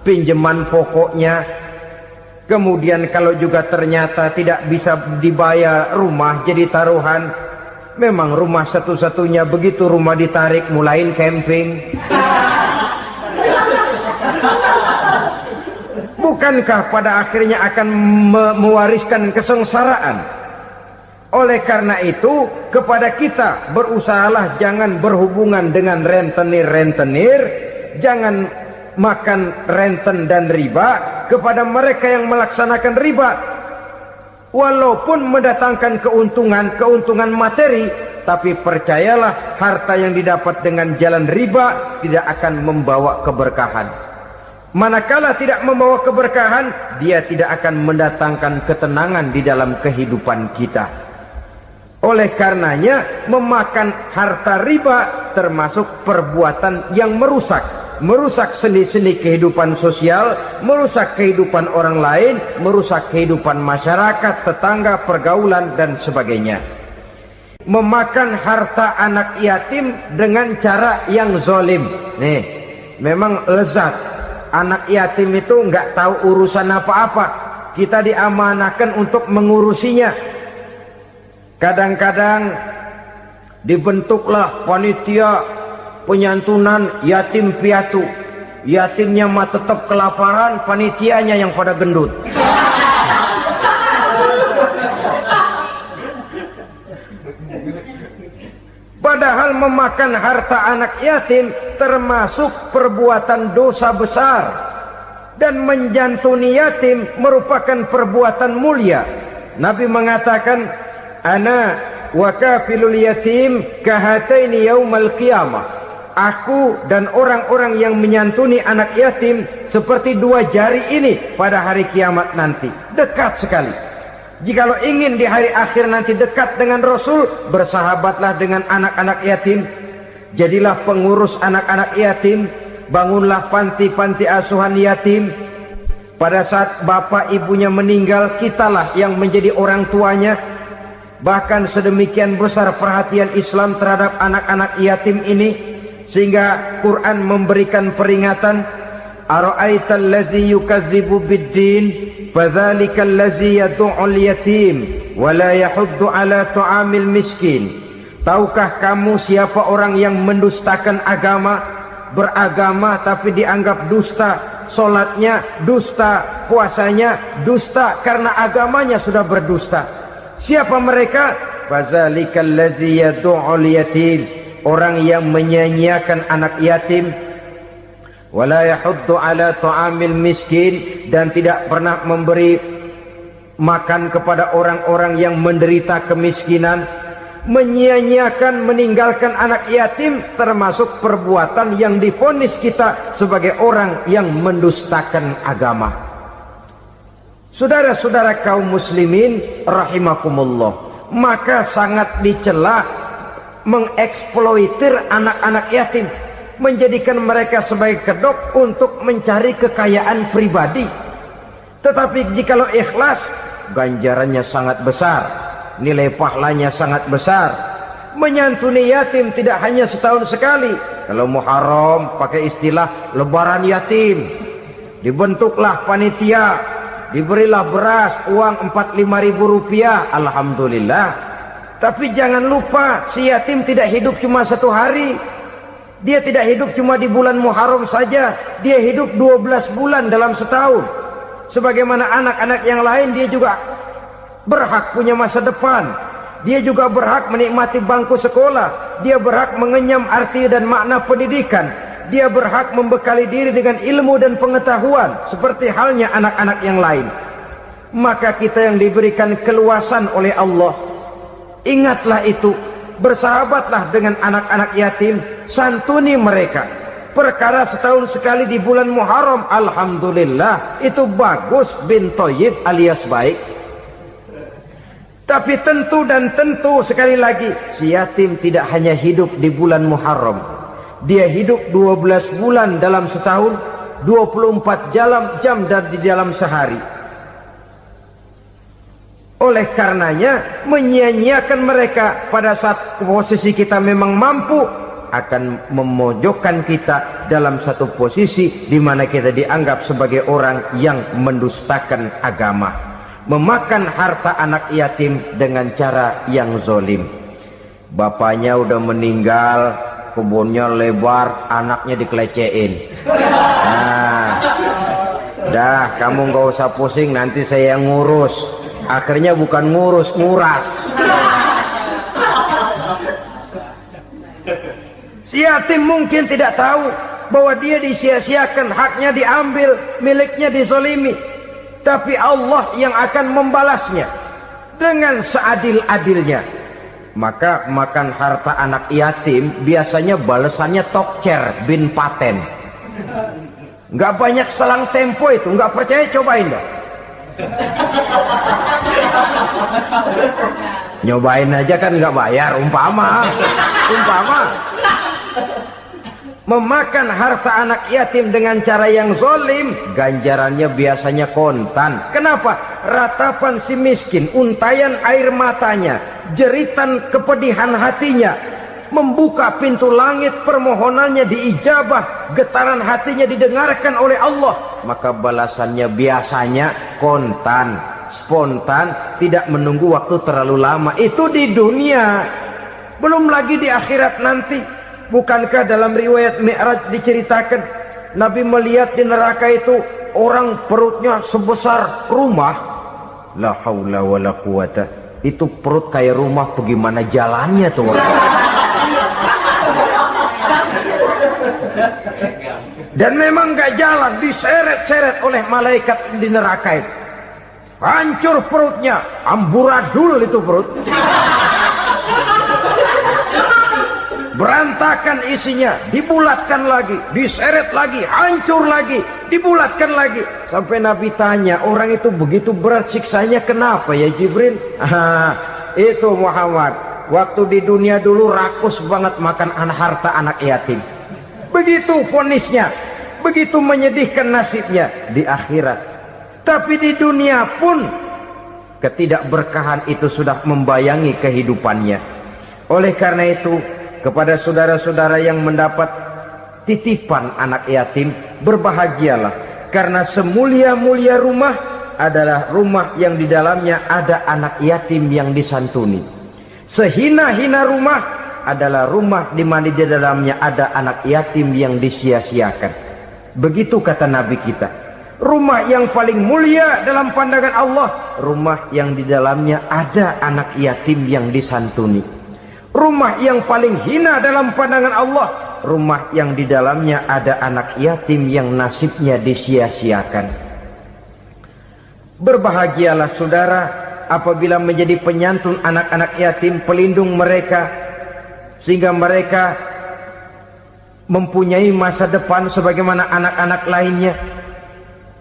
pinjaman pokoknya. Kemudian kalau juga ternyata tidak bisa dibayar, rumah jadi taruhan. Memang rumah satu-satunya, begitu rumah ditarik mulain camping. Bukankah pada akhirnya akan mewariskan kesengsaraan? Oleh karena itu, kepada kita berusahalah jangan berhubungan dengan rentenir, jangan makan renten dan riba. Kepada mereka yang melaksanakan riba, walaupun mendatangkan keuntungan materi, tapi percayalah harta yang didapat dengan jalan riba tidak akan membawa keberkahan. Manakala tidak membawa keberkahan, dia tidak akan mendatangkan ketenangan di dalam kehidupan kita. Oleh karenanya, memakan harta riba termasuk perbuatan yang merusak sendi-sendi kehidupan sosial, merusak kehidupan orang lain, merusak kehidupan masyarakat, tetangga, pergaulan, dan sebagainya. Memakan harta anak yatim dengan cara yang zalim. Nih, memang lezat. Anak yatim itu nggak tahu urusan apa-apa. Kita diamanahkan untuk mengurusinya. Kadang-kadang dibentuklah panitia penyantunan yatim piatu. Yatimnya mah tetap kelaparan, panitianya yang pada gendut. Padahal memakan harta anak yatim termasuk perbuatan dosa besar. Dan menjantuni yatim merupakan perbuatan mulia. Nabi mengatakan, ana wa kafilul yatim kahataini yaumal qiyamah. Aku dan orang-orang yang menyantuni anak yatim seperti dua jari ini pada hari kiamat nanti. Dekat sekali. Jikalau ingin di hari akhir nanti dekat dengan Rasul, bersahabatlah dengan anak-anak yatim. Jadilah pengurus anak-anak yatim. Bangunlah panti-panti asuhan yatim. Pada saat bapak ibunya meninggal, kitalah yang menjadi orang tuanya. Bahkan sedemikian besar perhatian Islam terhadap anak-anak yatim ini, sehingga Quran memberikan peringatan, ara'aital ladzi yukadzibu bid-din fadzalikal ladzi yad'ul yatim wa la yahuddu ala ta'amil miskin. Tahukah kamu siapa orang yang mendustakan agama, beragama tapi dianggap dusta, salatnya dusta, puasanya dusta karena agamanya sudah berdusta. Siapa mereka? Fadzalikal ladzi yad'ul yatim, orang yang menyanyiakan anak yatim, wala yahuddu ala ta'amil miskin, dan tidak pernah memberi makan kepada orang-orang yang menderita kemiskinan. Menyia-nyiakan, meninggalkan anak yatim termasuk perbuatan yang divonis kita sebagai orang yang mendustakan agama. Saudara-saudara kaum muslimin rahimakumullah, maka sangat dicela mengeksploitir anak-anak yatim, menjadikan mereka sebagai kedok untuk mencari kekayaan pribadi. Tetapi jikalau ikhlas, ganjarannya sangat besar, nilai pahalanya sangat besar. Menyantuni yatim tidak hanya setahun sekali. Kalau Muharram pakai istilah lebaran yatim, dibentuklah panitia, diberilah beras, uang 45.000 rupiah, alhamdulillah. Tapi jangan lupa, si yatim tidak hidup cuma satu hari. Dia tidak hidup cuma di bulan Muharram saja. Dia hidup 12 bulan dalam setahun. Sebagaimana anak-anak yang lain, dia juga berhak punya masa depan. Dia juga berhak menikmati bangku sekolah. Dia berhak mengenyam arti dan makna pendidikan. Dia berhak membekali diri dengan ilmu dan pengetahuan, seperti halnya anak-anak yang lain. Maka kita yang diberikan keluasan oleh Allah, ingatlah itu. bersahabatlah dengan anak-anak yatim, santuni mereka. Perkara setahun sekali di bulan Muharram, alhamdulillah, itu bagus bin Thayyib alias baik. Tapi tentu dan tentu sekali lagi, si yatim tidak hanya hidup di bulan Muharram. Dia hidup 12 bulan dalam setahun, 24 jam dan di dalam sehari. Oleh karenanya, menyia-nyiakan mereka pada saat posisi kita memang mampu akan memojokkan kita dalam satu posisi di mana kita dianggap sebagai orang yang mendustakan agama, memakan harta anak yatim dengan cara yang zolim. Bapaknya udah meninggal, kebunnya lebar, anaknya dikelecehin. Nah, dah kamu nggak usah pusing, nanti saya yang ngurus. Akhirnya bukan ngurus, nguras. Si yatim mungkin tidak tahu bahwa dia disia-siakan, haknya diambil, miliknya dizalimi. Tapi Allah yang akan membalasnya dengan seadil-adilnya. Maka makan harta anak yatim biasanya balasannya tokcer bin paten. Nggak banyak selang tempo itu, nggak percaya cobain dah. Nyobain aja kan nggak bayar, umpama. Memakan harta anak yatim dengan cara yang zolim, ganjarannya biasanya kontan. Kenapa? Ratapan si miskin, untayan air matanya, jeritan kepedihan hatinya, membuka pintu langit, permohonannya diijabah, getaran hatinya didengarkan oleh Allah. Maka balasannya biasanya kontan, spontan, tidak menunggu waktu terlalu lama. Itu di dunia, belum lagi di akhirat nanti. Bukankah dalam riwayat Mi'raj diceritakan Nabi melihat di neraka itu orang perutnya sebesar rumah? La haula wala quwata. Itu perut kayak rumah, bagaimana jalannya tuh orang? Dan memang gak jalan, diseret-seret oleh malaikat di neraka itu. Hancur perutnya, amburadul itu perut. Berantakan isinya, dibulatkan lagi, diseret lagi, hancur lagi, dibulatkan lagi. Sampai Nabi tanya, orang itu begitu berat siksanya kenapa ya Jibril? Itu Muhammad, waktu di dunia dulu rakus banget makan harta anak yatim. Begitu vonisnya, begitu menyedihkan nasibnya di akhirat. Tapi di dunia pun ketidakberkahan itu sudah membayangi kehidupannya. Oleh karena itu, kepada saudara-saudara yang mendapat titipan anak yatim, berbahagialah, karena semulia-mulia rumah adalah rumah yang di dalamnya ada anak yatim yang disantuni. Sehina-hina rumah adalah rumah di mana di dalamnya ada anak yatim yang disia-siakan. Begitu kata Nabi kita. Rumah yang paling mulia dalam pandangan Allah, rumah yang di dalamnya ada anak yatim yang disantuni. Rumah yang paling hina dalam pandangan Allah, rumah yang di dalamnya ada anak yatim yang nasibnya disia-siakan. Berbahagialah saudara apabila menjadi penyantun anak-anak yatim, pelindung mereka, sehingga mereka mempunyai masa depan sebagaimana anak-anak lainnya.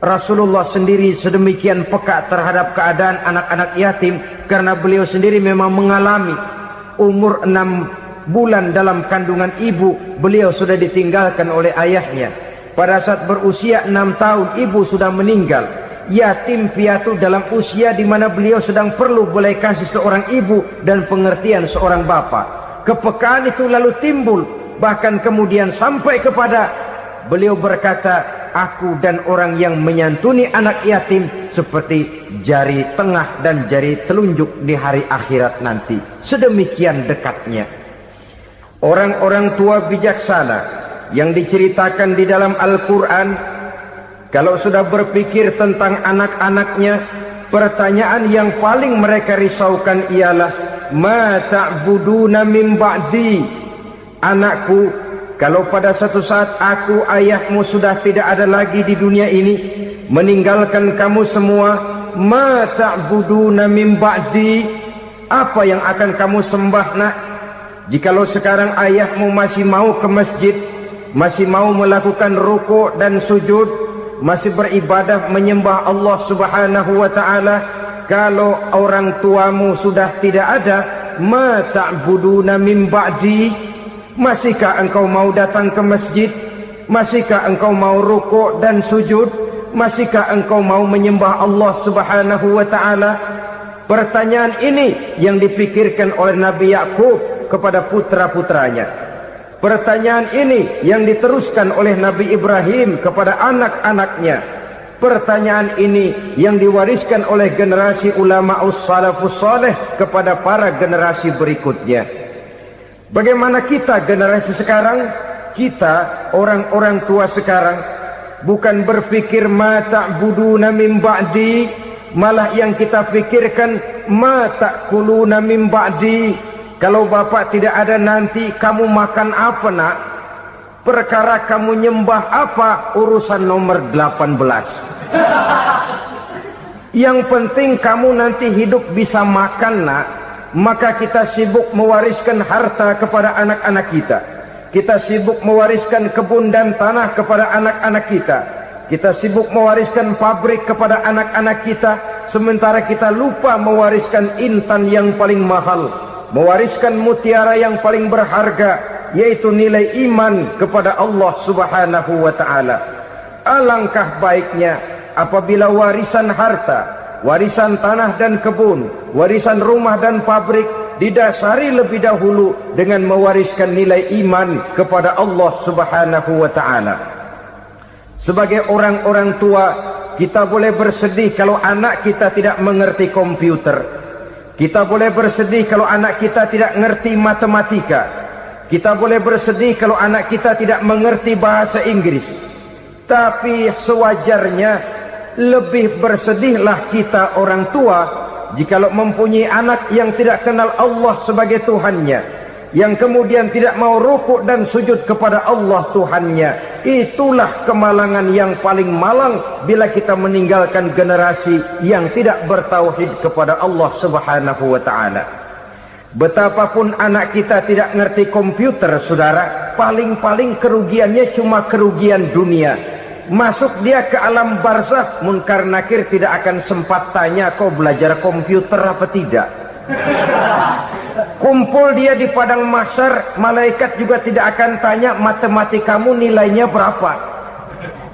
Rasulullah sendiri sedemikian peka terhadap keadaan anak-anak yatim karena beliau sendiri memang mengalami. Umur 6 bulan dalam kandungan ibu, beliau sudah ditinggalkan oleh ayahnya. Pada saat berusia 6 tahun, ibu sudah meninggal. Yatim piatu dalam usia di mana beliau sedang perlu belas kasih seorang ibu dan pengertian seorang bapak. Kepekaan itu lalu timbul, bahkan kemudian sampai kepada beliau berkata, aku dan orang yang menyantuni anak yatim seperti jari tengah dan jari telunjuk di hari akhirat nanti. Sedemikian dekatnya. Orang-orang tua bijaksana yang diceritakan di dalam Al-Quran, kalau sudah berpikir tentang anak-anaknya, pertanyaan yang paling mereka risaukan ialah, ma ta'buduna min ba'di? Anakku, kalau pada satu saat aku, ayahmu sudah tidak ada lagi di dunia ini, meninggalkan kamu semua, ma ta'buduna min ba'di? Apa yang akan kamu sembah nak? jikalau sekarang ayahmu masih mau ke masjid, masih mau melakukan rukuk dan sujud, masih beribadah menyembah Allah Subhanahu wa ta'ala, kalau orang tuamu sudah tidak ada, ma ta'buduna min ba'di, masihkah engkau mau datang ke masjid? Masihkah engkau mau rukuk dan sujud? Masihkah engkau mau menyembah Allah Subhanahu wa ta'ala? Pertanyaan ini yang dipikirkan oleh Nabi Yakub kepada putra-putranya. Pertanyaan ini yang diteruskan oleh Nabi Ibrahim kepada anak-anaknya. Pertanyaan ini yang diwariskan oleh generasi ulama salafus saleh kepada para generasi berikutnya. Bagaimana kita generasi sekarang? Kita orang-orang tua sekarang bukan berfikir ma ta'buduna min ba'di, malah yang kita pikirkan ma ta'kuluna min ba'di. Kalau bapak tidak ada nanti kamu makan apa nak? Perkara kamu nyembah apa urusan nomor 18. Yang penting kamu nanti hidup bisa makan nak. Maka kita sibuk mewariskan harta kepada anak-anak kita. Kita sibuk mewariskan kebun dan tanah kepada anak-anak kita. Kita sibuk mewariskan pabrik kepada anak-anak kita, sementara kita lupa mewariskan intan yang paling mahal, mewariskan mutiara yang paling berharga, yaitu nilai iman kepada Allah Subhanahu wa ta'ala. Alangkah baiknya apabila warisan harta, warisan tanah dan kebun, warisan rumah dan pabrik didasari lebih dahulu dengan mewariskan nilai iman kepada Allah Subhanahu wa ta'ala. Sebagai orang-orang tua, kita boleh bersedih kalau anak kita tidak mengerti komputer. Kita boleh bersedih kalau anak kita tidak mengerti matematika. Kita boleh bersedih kalau anak kita tidak mengerti bahasa Inggris. Tapi sewajarnya lebih bersedihlah kita orang tua jikalau mempunyai anak yang tidak kenal Allah sebagai Tuhannya, yang kemudian tidak mau rukuk dan sujud kepada Allah Tuhannya. Itulah kemalangan yang paling malang bila kita meninggalkan generasi yang tidak bertauhid kepada Allah Subhanahu wa ta'ala. Betapapun anak kita tidak ngerti komputer, saudara, paling-paling kerugiannya cuma kerugian dunia. Masuk dia ke alam barzakh, munkar nakir tidak akan sempat tanya kau belajar komputer apa tidak. Kumpul dia di padang mahsyar, malaikat juga tidak akan tanya matematikamu nilainya berapa.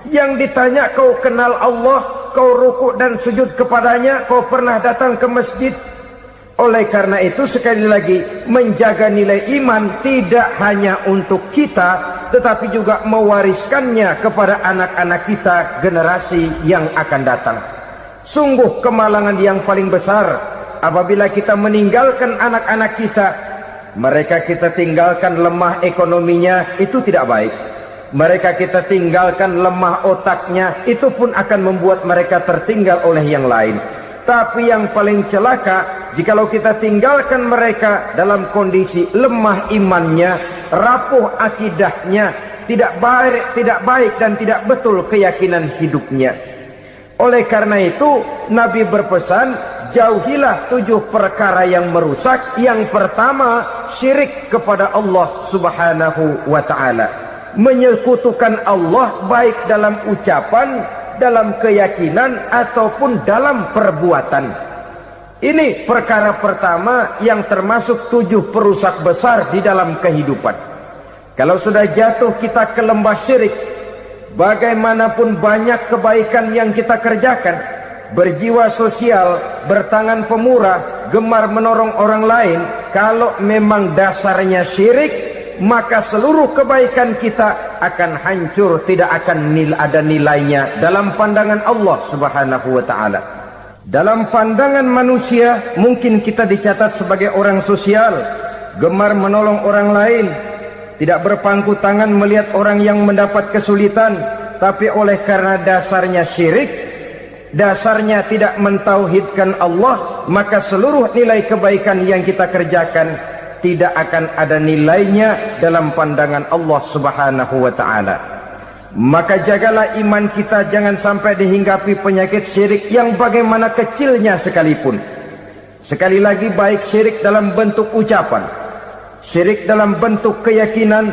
Yang ditanya kau kenal Allah, kau rukuk dan sujud kepadanya, kau pernah datang ke masjid. Oleh karena itu sekali lagi, menjaga nilai iman tidak hanya untuk kita, tetapi juga mewariskannya kepada anak-anak kita generasi yang akan datang. Sungguh kemalangan yang paling besar apabila kita meninggalkan anak-anak kita. Mereka kita tinggalkan lemah ekonominya, itu tidak baik. Mereka kita tinggalkan lemah otaknya, itu pun akan membuat mereka tertinggal oleh yang lain. Tapi yang paling celaka, jikalau kita tinggalkan mereka dalam kondisi lemah imannya, rapuh akidahnya, tidak baik dan tidak betul keyakinan hidupnya. Oleh karena itu Nabi berpesan, jauhilah 7 perkara yang merusak. Yang pertama, syirik kepada Allah Subhanahu wa ta'ala, menyekutukan Allah baik dalam ucapan, dalam keyakinan ataupun dalam perbuatan. Ini perkara pertama yang termasuk 7 perusak besar di dalam kehidupan. Kalau sudah jatuh kita ke lembah syirik, bagaimanapun banyak kebaikan yang kita kerjakan, berjiwa sosial, bertangan pemurah, gemar menolong orang lain, kalau memang dasarnya syirik, maka seluruh kebaikan kita akan hancur, tidak akan ada nilainya dalam pandangan Allah Subhanahu wa ta'ala. Dalam pandangan manusia mungkin kita dicatat sebagai orang sosial, gemar menolong orang lain, tidak berpangku tangan melihat orang yang mendapat kesulitan. Tapi oleh karena dasarnya syirik, dasarnya tidak mentauhidkan Allah, maka seluruh nilai kebaikan yang kita kerjakan tidak akan ada nilainya dalam pandangan Allah Subhanahu wa ta'ala. Maka jagalah iman kita, jangan sampai dihinggapi penyakit syirik yang bagaimana kecilnya sekalipun. Sekali lagi, baik syirik dalam bentuk ucapan, syirik dalam bentuk keyakinan,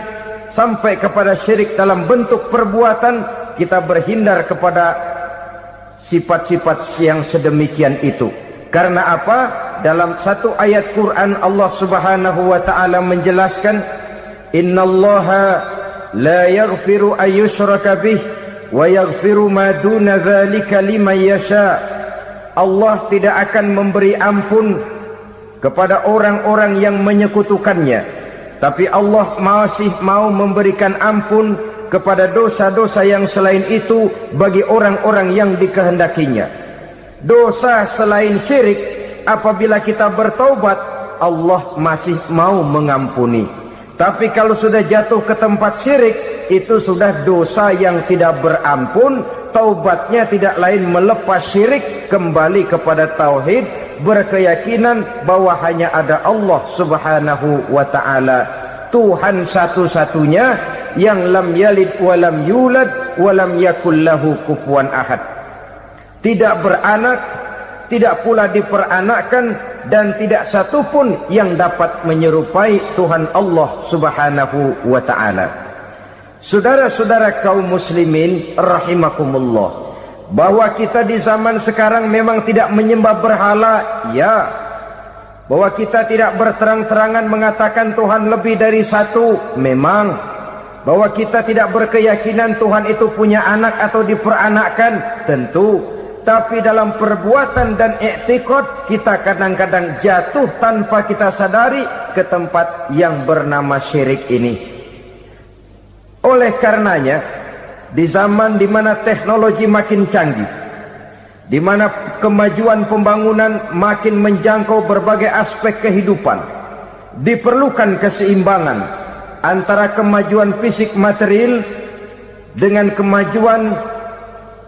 sampai kepada syirik dalam bentuk perbuatan, kita berhindar kepada sifat-sifat yang sedemikian itu. Karena apa? Dalam satu ayat Quran Allah Subhanahu wa taala menjelaskan, innallaha la yaghfiru ayyushraka bih wa yaghfiru ma duna dzalika liman yasha. Allah tidak akan memberi ampun kepada orang-orang yang menyekutukannya, tapi Allah masih mau memberikan ampun kepada dosa-dosa yang selain itu bagi orang-orang yang dikehendakinya. Dosa selain syirik, apabila kita bertaubat, Allah masih mau mengampuni. Tapi kalau sudah jatuh ke tempat syirik, itu sudah dosa yang tidak berampun. Taubatnya tidak lain melepas syirik, kembali kepada tauhid, berkeyakinan bahwa hanya ada Allah Subhanahu wa ta'ala, Tuhan satu-satunya yang lam yalid walam yulad walam yakul lahu kufuwan ahad. Tidak beranak, tidak pula diperanakkan, dan tidak satupun yang dapat menyerupai Tuhan Allah Subhanahu wa ta'ala. Saudara-saudara kaum muslimin rahimakumullah, bahwa kita di zaman sekarang memang tidak menyembah berhala, ya. Bahwa kita tidak berterang-terangan mengatakan Tuhan lebih dari satu, memang. Bahwa kita tidak berkeyakinan Tuhan itu punya anak atau diperanakkan, tentu. Tapi dalam perbuatan dan i'tiqad, kita kadang-kadang jatuh tanpa kita sadari ke tempat yang bernama syirik ini. Oleh karenanya, di zaman di mana teknologi makin canggih, di mana kemajuan pembangunan makin menjangkau berbagai aspek kehidupan, diperlukan keseimbangan antara kemajuan fisik material dengan kemajuan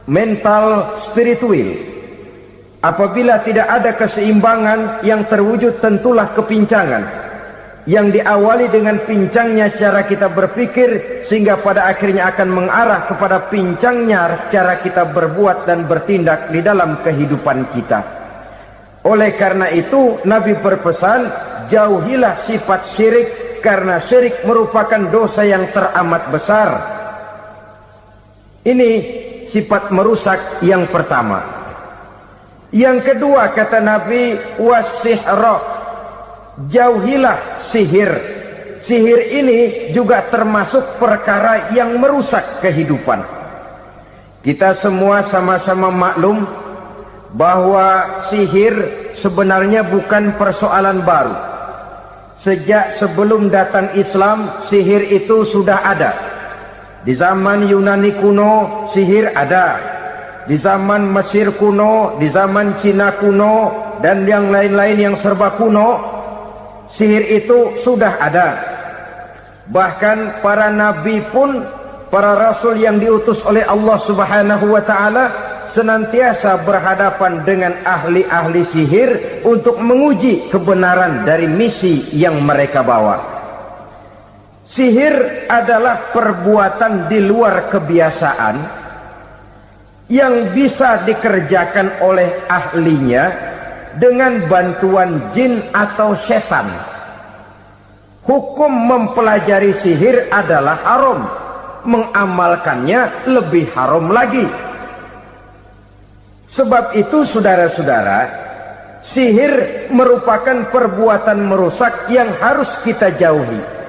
mental spiritual. Apabila tidak ada keseimbangan, yang terwujud tentulah kepincangan, yang diawali dengan pincangnya cara kita berpikir, sehingga pada akhirnya akan mengarah kepada pincangnya cara kita berbuat dan bertindak di dalam kehidupan kita. Oleh karena itu, Nabi berpesan, jauhilah sifat syirik, karena syirik merupakan dosa yang teramat besar. Ini sifat merusak yang pertama. Yang kedua, kata Nabi, wasihra, jauhilah sihir. Sihir ini juga termasuk perkara yang merusak kehidupan. Kita semua sama-sama maklum bahwa sihir sebenarnya bukan persoalan baru. Sejak sebelum datang Islam, sihir itu sudah ada. Di zaman Yunani kuno, sihir ada. Di zaman Mesir kuno, di zaman Cina kuno, dan yang lain-lain yang serba kuno, sihir itu sudah ada. Bahkan para nabi pun, para rasul yang diutus oleh Allah Subhanahu wa ta'ala, senantiasa berhadapan dengan ahli-ahli sihir untuk menguji kebenaran dari misi yang mereka bawa. Sihir adalah perbuatan di luar kebiasaan yang bisa dikerjakan oleh ahlinya dengan bantuan jin atau setan. Hukum mempelajari sihir adalah haram, mengamalkannya lebih haram lagi. Sebab itu saudara-saudara, sihir merupakan perbuatan merusak yang harus kita jauhi.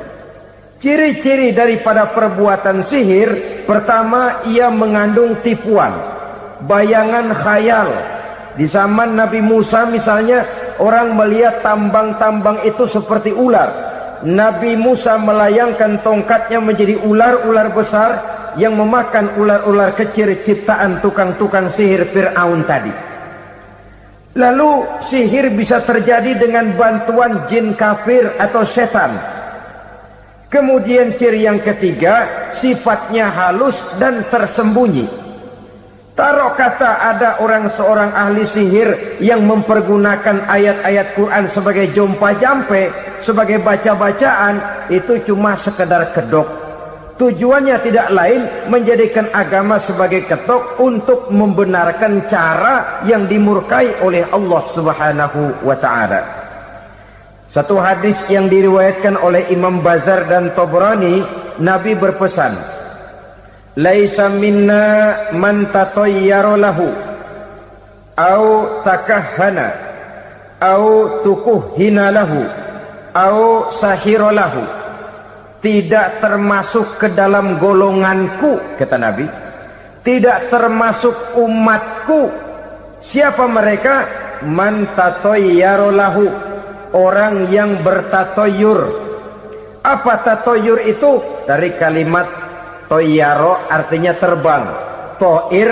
Ciri-ciri daripada perbuatan sihir, pertama, ia mengandung tipuan, bayangan khayal. Di zaman Nabi Musa misalnya, orang melihat tambang-tambang itu seperti ular. Nabi Musa melayangkan tongkatnya menjadi ular-ular besar yang memakan ular-ular kecil ciptaan tukang-tukang sihir Fir'aun tadi. Lalu sihir bisa terjadi dengan bantuan jin kafir atau setan. Kemudian ciri yang ketiga, sifatnya halus dan tersembunyi. Taruh kata ada seorang ahli sihir yang mempergunakan ayat-ayat Quran sebagai jompa-jampe, sebagai baca-bacaan, itu cuma sekedar kedok. Tujuannya tidak lain menjadikan agama sebagai ketok untuk membenarkan cara yang dimurkai oleh Allah Subhanahu wa ta'ala. Satu hadis yang diriwayatkan oleh Imam Bazar dan Tabrani, Nabi berpesan, "Laisa minna man tatayyara lahu au takahhana au tukuhhina lahu au sahira lahu." Tidak termasuk ke dalam golonganku, kata Nabi. Tidak termasuk umatku. Siapa mereka? Man tatayyara lahu, orang yang bertatoyur. Apa tatoyur itu? Dari kalimat toyaro, artinya terbang. Toir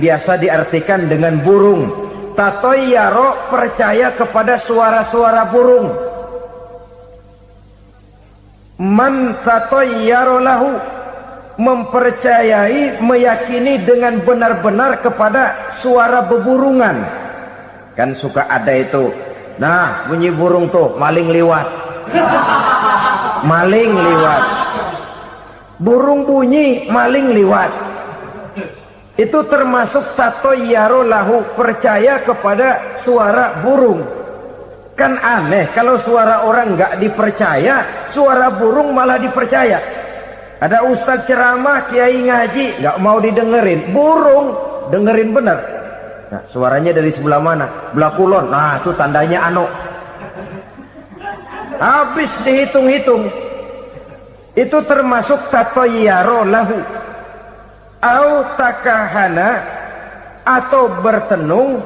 biasa diartikan dengan burung. Tatoyaro percaya kepada suara-suara burung. Man tatayyara lahu, mempercayai, meyakini dengan benar-benar kepada suara beburungan. Kan suka ada itu, nah bunyi burung tuh, maling liwat. Maling liwat. Burung bunyi, maling liwat. Itu termasuk tatayyara lahu, percaya kepada suara burung. Kan aneh kalau suara orang nggak dipercaya, suara burung malah dipercaya. Ada ustadz ceramah, kiai ngaji, nggak mau didengerin, burung dengerin bener. Nah, suaranya dari sebelah mana? Belah kulon. Nah, itu tandanya ano. Habis dihitung-hitung, itu termasuk tatayyara lahu. Au takahana, atau bertenung,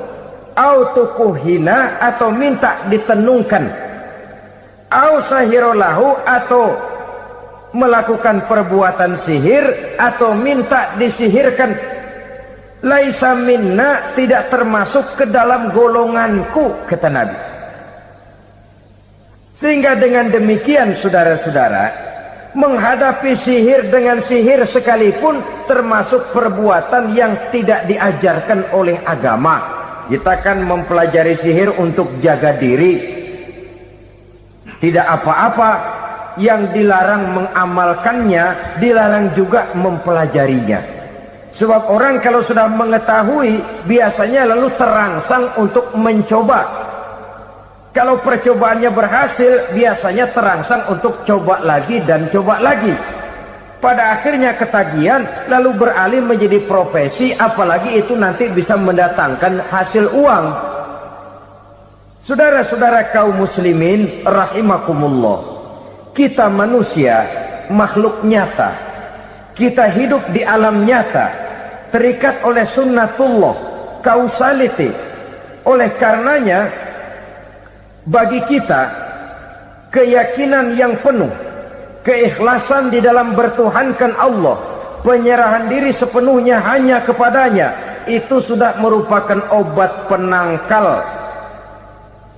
au tukuhina, atau minta ditenungkan, au sahirolahu, atau melakukan perbuatan sihir, atau minta disihirkan. Laisa minna, tidak termasuk ke dalam golonganku, kata Nabi. Sehingga dengan demikian saudara-saudara, menghadapi sihir dengan sihir sekalipun termasuk perbuatan yang tidak diajarkan oleh agama. Kita kan mempelajari sihir untuk jaga diri, tidak apa-apa. Yang dilarang mengamalkannya, dilarang juga mempelajarinya. Sebab orang kalau sudah mengetahui, biasanya lalu terangsang untuk mencoba. Kalau percobaannya berhasil, biasanya terangsang untuk coba lagi dan coba lagi. Pada akhirnya ketagihan, lalu beralih menjadi profesi, apalagi itu nanti bisa mendatangkan hasil uang. Saudara-saudara kaum muslimin rahimakumullah, kita manusia makhluk nyata, kita hidup di alam nyata, terikat oleh sunnatullah, causality. Oleh karenanya bagi kita keyakinan yang penuh, keikhlasan di dalam bertuhankan Allah, penyerahan diri sepenuhnya hanya kepadanya, itu sudah merupakan obat penangkal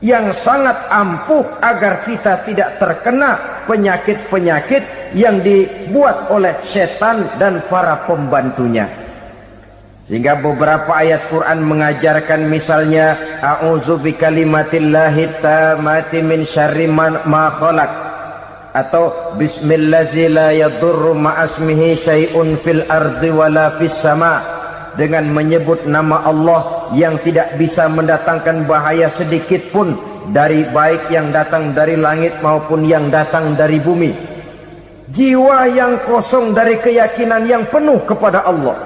yang sangat ampuh agar kita tidak terkena penyakit-penyakit yang dibuat oleh setan dan para pembantunya. Sehingga beberapa ayat Quran mengajarkan, misalnya a'udzu bikalimatillahi tammati min syarri ma khalaq, atau bismillazi la yadurru ma'asmihi syai'un fil ardi wala fis sama', dengan menyebut nama Allah yang tidak bisa mendatangkan bahaya sedikit pun, dari baik yang datang dari langit maupun yang datang dari bumi. Jiwa yang kosong dari keyakinan yang penuh kepada Allah,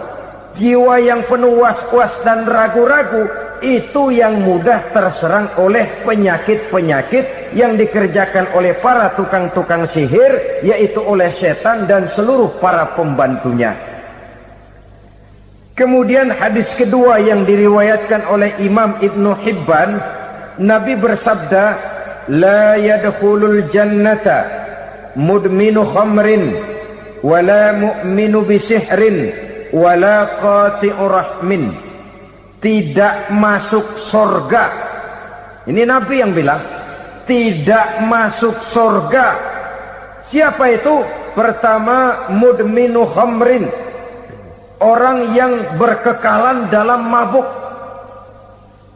jiwa yang penuh was-was dan ragu-ragu, itu yang mudah terserang oleh penyakit-penyakit yang dikerjakan oleh para tukang-tukang sihir, yaitu oleh setan dan seluruh para pembantunya. Kemudian hadis kedua yang diriwayatkan oleh Imam Ibnu Hibban, Nabi bersabda, la yadkhulul jannata mudminu khamrin wala mu'minu bisihrin wala qati'u rahmin. Tidak masuk surga. Ini Nabi yang bilang, tidak masuk surga. Siapa itu? Pertama, mudminu khamrin, orang yang berkekalan dalam mabuk.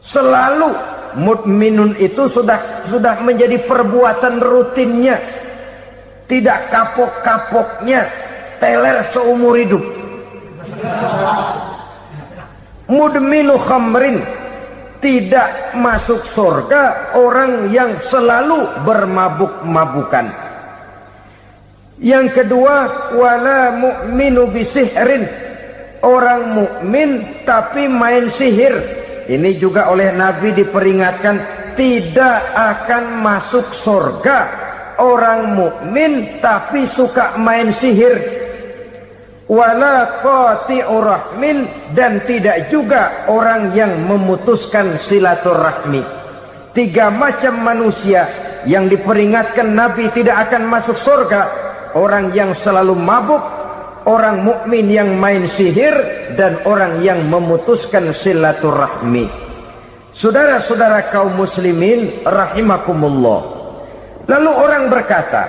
Selalu mudminun itu sudah menjadi perbuatan rutinnya, tidak kapok-kapoknya, teler seumur hidup. Mudminu khamrin, tidak masuk surga orang yang selalu bermabuk-mabukan. Yang kedua, wala mu'minu bisihrin, orang mukmin tapi main sihir. Ini juga oleh Nabi diperingatkan, tidak akan masuk surga orang mukmin tapi suka main sihir. Wala qati'ur rahmin, dan tidak juga orang yang memutuskan silaturahmi. 3 macam manusia yang diperingatkan Nabi tidak akan masuk surga: orang yang selalu mabuk, orang mukmin yang main sihir, dan orang yang memutuskan silaturahmi. Saudara-saudara kaum muslimin rahimakumullah. Lalu orang berkata,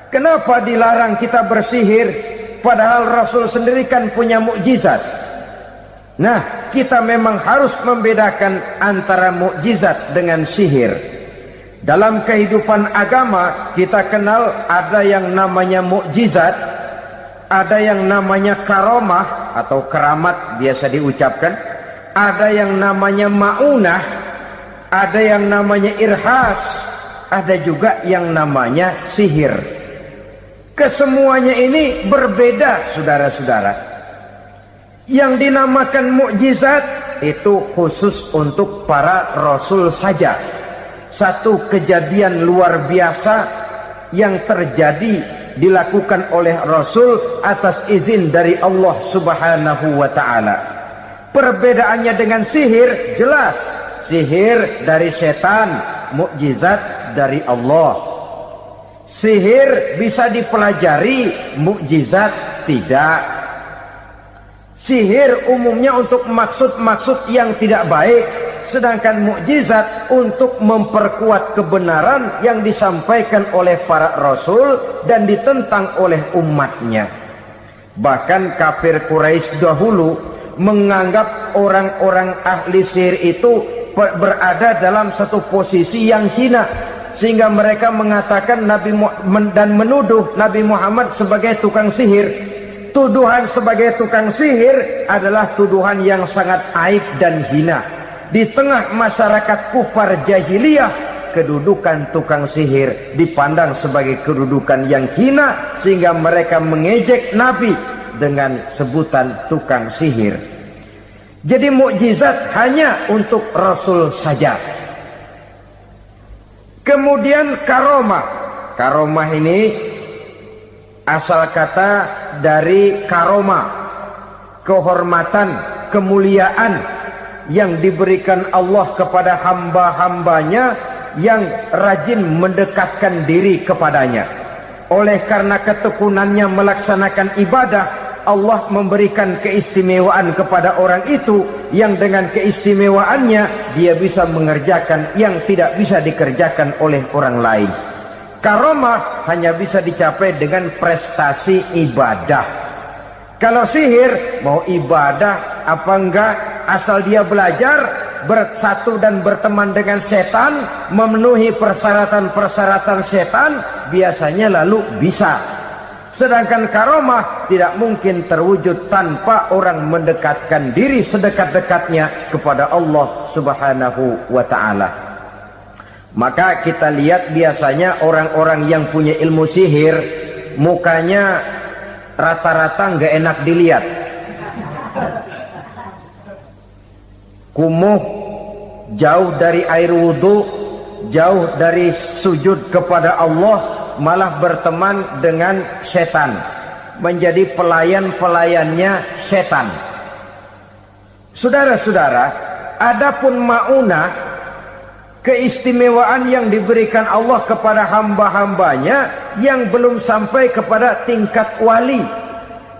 kenapa dilarang kita bersihir? Padahal Rasul sendiri kan punya mukjizat. Nah, kita memang harus membedakan antara mukjizat dengan sihir. Dalam kehidupan agama kita kenal ada yang namanya mukjizat, ada yang namanya karomah atau keramat biasa diucapkan, ada yang namanya maunah, ada yang namanya irhas, ada juga yang namanya sihir. Kesemuanya ini berbeda, saudara-saudara. Yang dinamakan mukjizat itu khusus untuk para rasul saja. Satu kejadian luar biasa yang terjadi dilakukan oleh rasul atas izin dari Allah Subhanahu wa ta'ala. Perbedaannya dengan sihir jelas. Sihir dari setan, mukjizat dari Allah. Sihir bisa dipelajari, mukjizat tidak. Sihir umumnya untuk maksud-maksud yang tidak baik, sedangkan mukjizat untuk memperkuat kebenaran yang disampaikan oleh para rasul dan ditentang oleh umatnya. Bahkan kafir Quraisy dahulu menganggap orang-orang ahli sihir itu berada dalam satu posisi yang hina, sehingga mereka mengatakan dan menuduh Nabi Muhammad sebagai tukang sihir. Tuduhan sebagai tukang sihir adalah tuduhan yang sangat aib dan hina. Di tengah masyarakat kufar jahiliyah, kedudukan tukang sihir dipandang sebagai kedudukan yang hina, sehingga mereka mengejek Nabi dengan sebutan tukang sihir. Jadi mukjizat hanya untuk Rasul saja. Kemudian karomah. Karomah ini asal kata dari karomah, kehormatan, kemuliaan yang diberikan Allah kepada hamba-hambanya yang rajin mendekatkan diri kepadanya. Oleh karena ketekunannya melaksanakan ibadah, Allah memberikan keistimewaan kepada orang itu, yang dengan keistimewaannya dia bisa mengerjakan yang tidak bisa dikerjakan oleh orang lain. Karomah hanya bisa dicapai dengan prestasi ibadah. Kalau sihir, mau ibadah apa enggak, asal dia belajar, bersatu dan berteman dengan setan, memenuhi persyaratan-persyaratan setan, biasanya lalu bisa. Sedangkan karomah tidak mungkin terwujud tanpa orang mendekatkan diri sedekat-dekatnya kepada Allah Subhanahu wa ta'ala. Maka kita lihat biasanya orang-orang yang punya ilmu sihir, mukanya rata-rata nggak enak dilihat. Kumuh, jauh dari air wudhu, jauh dari sujud kepada Allah, malah berteman dengan setan, menjadi pelayan-pelayannya setan. Saudara-saudara, adapun maunah, keistimewaan yang diberikan Allah kepada hamba-hambanya yang belum sampai kepada tingkat wali,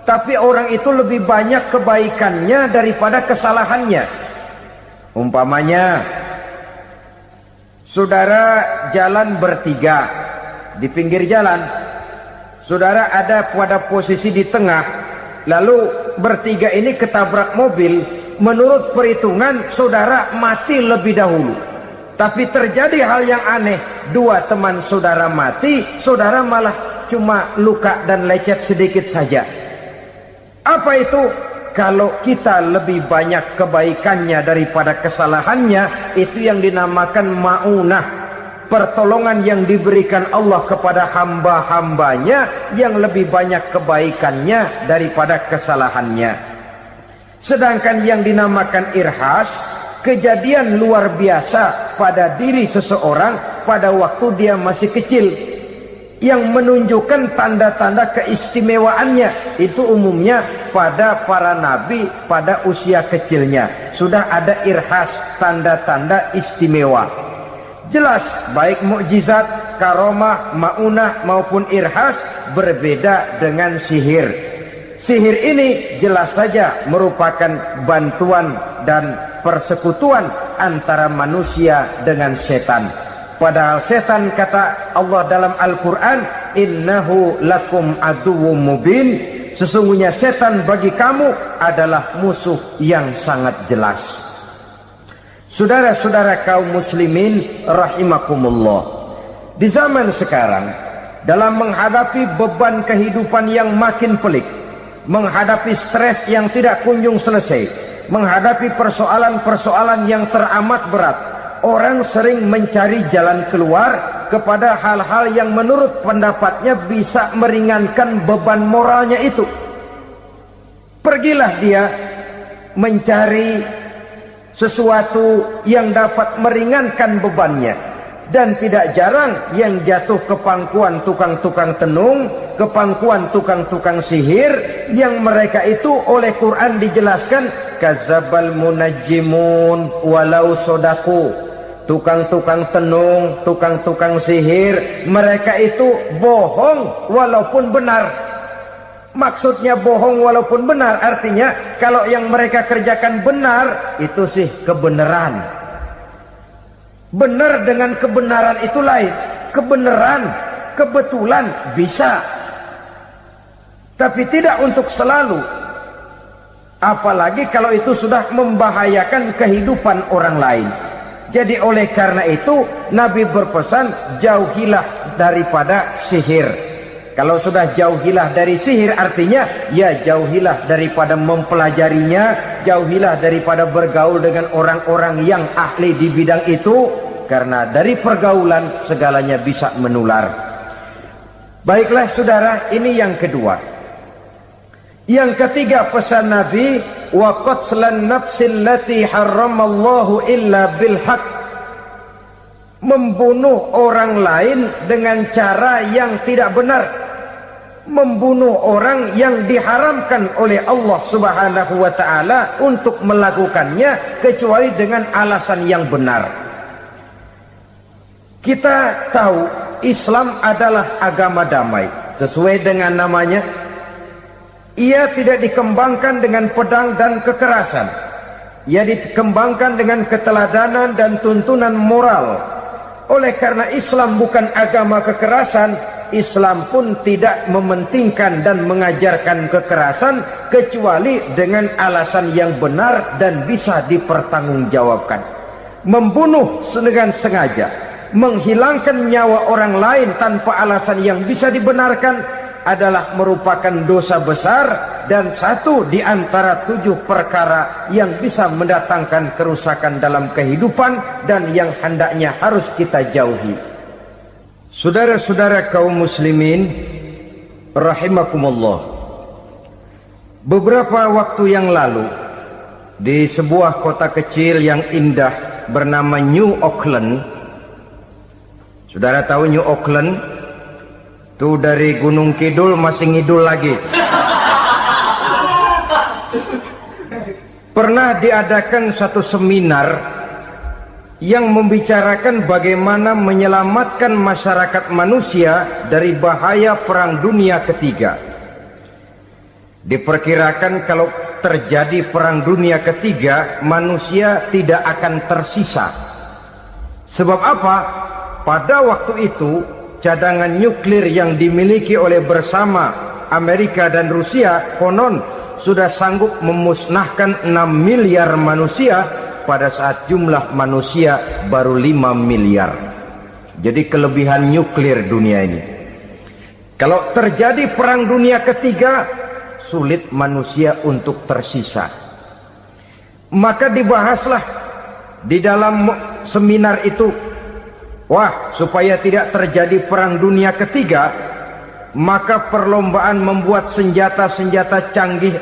tapi orang itu lebih banyak kebaikannya daripada kesalahannya. Umpamanya, saudara jalan bertiga di pinggir jalan, saudara ada pada posisi di tengah, lalu bertiga ini ketabrak mobil. Menurut perhitungan saudara mati lebih dahulu, tapi terjadi hal yang aneh, dua teman saudara mati, saudara malah cuma luka dan lecet sedikit saja. Apa itu? kalau kita lebih banyak kebaikannya daripada kesalahannya, itu yang dinamakan ma'unah, pertolongan yang diberikan Allah kepada hamba-hambanya yang lebih banyak kebaikannya daripada kesalahannya. Sedangkan yang dinamakan irhas, kejadian luar biasa pada diri seseorang pada waktu dia masih kecil, yang menunjukkan tanda-tanda keistimewaannya. Itu umumnya pada para nabi pada usia kecilnya sudah ada irhas, tanda-tanda istimewa. Jelas baik mukjizat, karomah, maunah maupun irhas berbeda dengan sihir. Sihir ini jelas saja merupakan bantuan dan persekutuan antara manusia dengan setan. Padahal setan, kata Allah dalam Al-Quran, innahu lakum aduwwum mubin, sesungguhnya setan bagi kamu adalah musuh yang sangat jelas. Saudara-saudara kaum muslimin rahimakumullah, di zaman sekarang dalam menghadapi beban kehidupan yang makin pelik, menghadapi stres yang tidak kunjung selesai, menghadapi persoalan-persoalan yang teramat berat, orang sering mencari jalan keluar kepada hal-hal yang menurut pendapatnya bisa meringankan beban moralnya itu. Pergilah dia mencari sesuatu yang dapat meringankan bebannya. Dan tidak jarang yang jatuh ke pangkuan tukang-tukang tenung, ke pangkuan tukang-tukang sihir, yang mereka itu oleh Quran dijelaskan kazabal munajjimun walau sodaku. Tukang-tukang tenung, tukang-tukang sihir, mereka itu bohong walaupun benar. Maksudnya bohong walaupun benar, artinya kalau yang mereka kerjakan benar, itu sih kebenaran. Benar dengan kebenaran itu lain. Kebenaran, kebetulan bisa, tapi tidak untuk selalu. Apalagi kalau itu sudah membahayakan kehidupan orang lain. Jadi oleh karena itu Nabi berpesan, jauhilah daripada sihir. Kalau sudah jauhilah dari sihir, artinya ya jauhilah daripada mempelajarinya, jauhilah daripada bergaul dengan orang-orang yang ahli di bidang itu, karena dari pergaulan segalanya bisa menular. Baiklah saudara, ini yang kedua. Yang ketiga pesan Nabi, wa qatlan nafsil lati harramallahu illa bil haq, membunuh orang lain dengan cara yang tidak benar, membunuh orang yang diharamkan oleh Allah Subhanahu wa taala untuk melakukannya kecuali dengan alasan yang benar. Kita tahu Islam adalah agama damai, sesuai dengan namanya. Ia tidak dikembangkan dengan pedang dan kekerasan. Ia dikembangkan dengan keteladanan dan tuntunan moral. Oleh karena Islam bukan agama kekerasan, Islam pun tidak mementingkan dan mengajarkan kekerasan kecuali dengan alasan yang benar dan bisa dipertanggungjawabkan. Membunuh dengan sengaja, menghilangkan nyawa orang lain tanpa alasan yang bisa dibenarkan adalah merupakan dosa besar dan satu di antara 7 perkara yang bisa mendatangkan kerusakan dalam kehidupan dan yang hendaknya harus kita jauhi. Saudara-saudara kaum muslimin rahimakumullah, beberapa waktu yang lalu di sebuah kota kecil yang indah bernama New Auckland. Saudara tahu New Auckland? Itu dari Gunung Kidul masih ngidul lagi. Pernah diadakan satu seminar yang membicarakan bagaimana menyelamatkan masyarakat manusia dari bahaya Perang Dunia Ketiga. Diperkirakan kalau terjadi Perang Dunia Ketiga, manusia tidak akan tersisa. Sebab apa? Pada waktu itu cadangan nuklir yang dimiliki oleh bersama Amerika dan Rusia konon sudah sanggup memusnahkan 6 miliar manusia pada saat jumlah manusia baru 5 miliar. Jadi kelebihan nuklir dunia ini. Kalau terjadi Perang Dunia Ketiga, sulit manusia untuk tersisa. Maka dibahaslah di dalam seminar itu, wah, supaya tidak terjadi perang dunia ketiga, maka perlombaan membuat senjata-senjata canggih,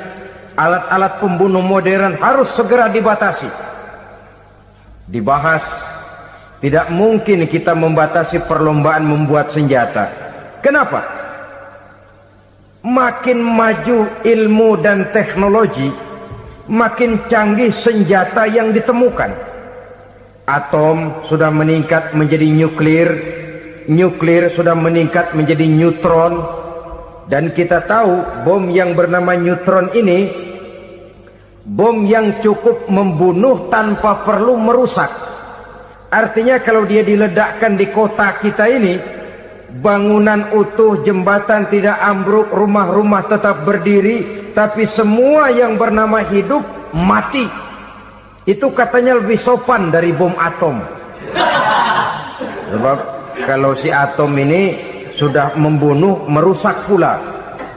alat-alat pembunuh modern harus segera dibatasi. Dibahas, tidak mungkin kita membatasi perlombaan membuat senjata. Kenapa? Makin maju ilmu dan teknologi, makin canggih senjata yang ditemukan. Atom sudah meningkat menjadi nuklir, nuklir sudah meningkat menjadi neutron, dan kita tahu bom yang bernama neutron ini bom yang cukup membunuh tanpa perlu merusak. Artinya kalau dia diledakkan di kota kita ini, bangunan utuh, jembatan tidak ambruk, rumah-rumah tetap berdiri, tapi semua yang bernama hidup mati. Itu katanya lebih sopan dari bom atom. Sebab kalau si atom ini sudah membunuh, merusak pula.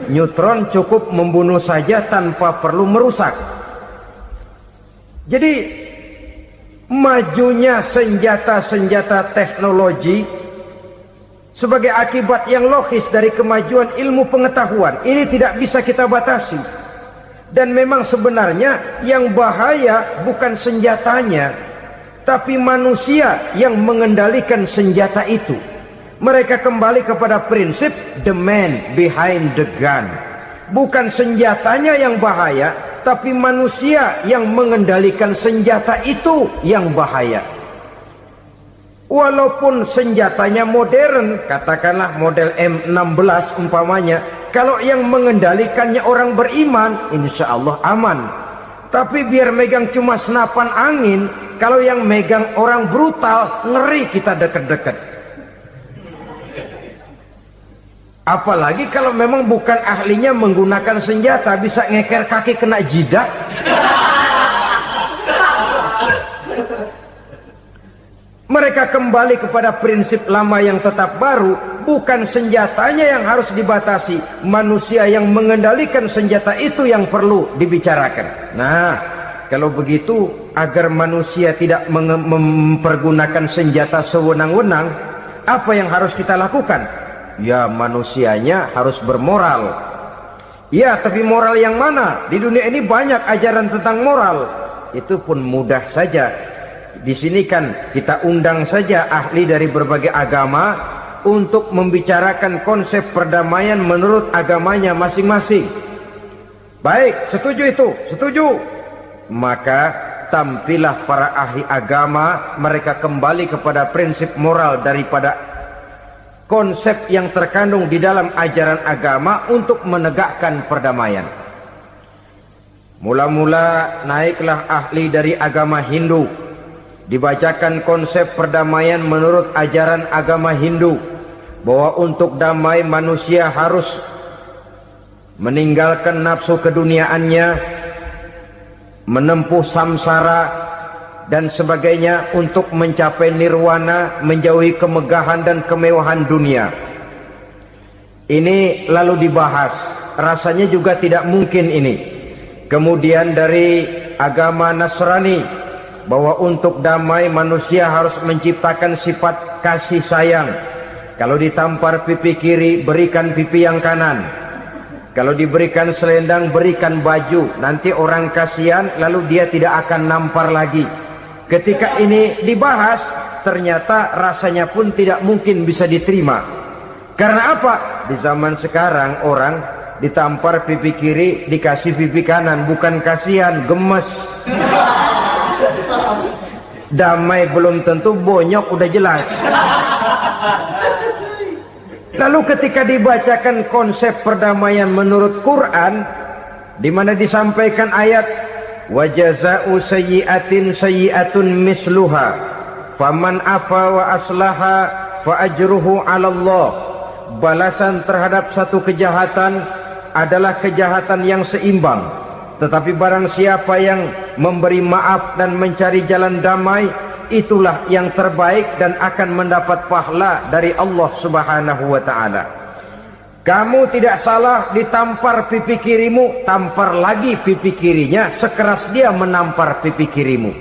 Neutron cukup membunuh saja tanpa perlu merusak. Jadi majunya senjata-senjata teknologi sebagai akibat yang logis dari kemajuan ilmu pengetahuan ini tidak bisa kita batasi. Dan memang sebenarnya yang bahaya bukan senjatanya, tapi manusia yang mengendalikan senjata itu. Mereka kembali kepada prinsip the man behind the gun. Bukan senjatanya yang bahaya, tapi manusia yang mengendalikan senjata itu yang bahaya. Walaupun senjatanya modern, katakanlah model M16 umpamanya, kalau yang mengendalikannya orang beriman, insya Allah aman. Tapi biar megang cuma senapan angin, kalau yang megang orang brutal, ngeri kita deket-deket. Apalagi kalau memang bukan ahlinya menggunakan senjata, bisa ngeker kaki kena jidat. Mereka kembali kepada prinsip lama yang tetap baru. Bukan senjatanya yang harus dibatasi, manusia yang mengendalikan senjata itu yang perlu dibicarakan. Nah, kalau begitu, agar manusia tidak mempergunakan senjata sewenang-wenang, apa yang harus kita lakukan? Ya, manusianya harus bermoral. Ya, tapi moral yang mana? Di dunia ini banyak ajaran tentang moral. Itu pun mudah saja. Di sini kan kita undang saja ahli dari berbagai agama untuk membicarakan konsep perdamaian menurut agamanya masing-masing. Baik, setuju itu, setuju. Maka tampillah para ahli agama, mereka kembali kepada prinsip moral daripada konsep yang terkandung di dalam ajaran agama untuk menegakkan perdamaian. Mula-mula naiklah ahli dari agama Hindu, dibacakan konsep perdamaian menurut ajaran agama Hindu, bahwa untuk damai manusia harus meninggalkan nafsu keduniaannya, menempuh samsara dan sebagainya untuk mencapai nirwana, menjauhi kemegahan dan kemewahan dunia. Ini lalu dibahas, rasanya juga tidak mungkin ini. Kemudian dari agama Nasrani, bahwa untuk damai manusia harus menciptakan sifat kasih sayang. Kalau ditampar pipi kiri, berikan pipi yang kanan. Kalau diberikan selendang, berikan baju. Nanti orang kasihan, lalu dia tidak akan nampar lagi. Ketika ini dibahas, ternyata rasanya pun tidak mungkin bisa diterima. Karena apa? Di zaman sekarang orang ditampar pipi kiri, dikasih pipi kanan. Bukan kasihan, gemes. Damai belum tentu, bonyok udah jelas. Lalu ketika dibacakan konsep perdamaian menurut Quran, di mana disampaikan ayat wa jazaa'u sayyi'atin sayyi'atun misluha faman afa wa aslaha fa ajruhu 'ala Allah. Balasan terhadap satu kejahatan adalah kejahatan yang seimbang. Tetapi barang siapa yang memberi maaf dan mencari jalan damai, itulah yang terbaik dan akan mendapat pahala dari Allah Subhanahu wa ta'ala. Kamu tidak salah ditampar pipi kirimu, tampar lagi pipi kirinya sekeras dia menampar pipi kirimu.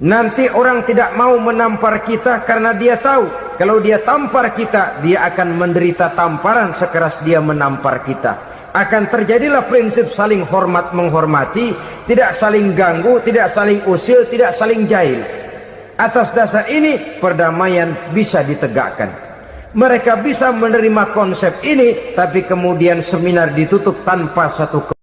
Nanti orang tidak mau menampar kita karena dia tahu kalau dia tampar kita, dia akan menderita tamparan sekeras dia menampar kita. Akan terjadilah prinsip saling hormat menghormati, tidak saling ganggu, tidak saling usil, tidak saling jahil. Atas dasar ini perdamaian bisa ditegakkan. Mereka bisa menerima konsep ini, tapi kemudian seminar ditutup tanpa satu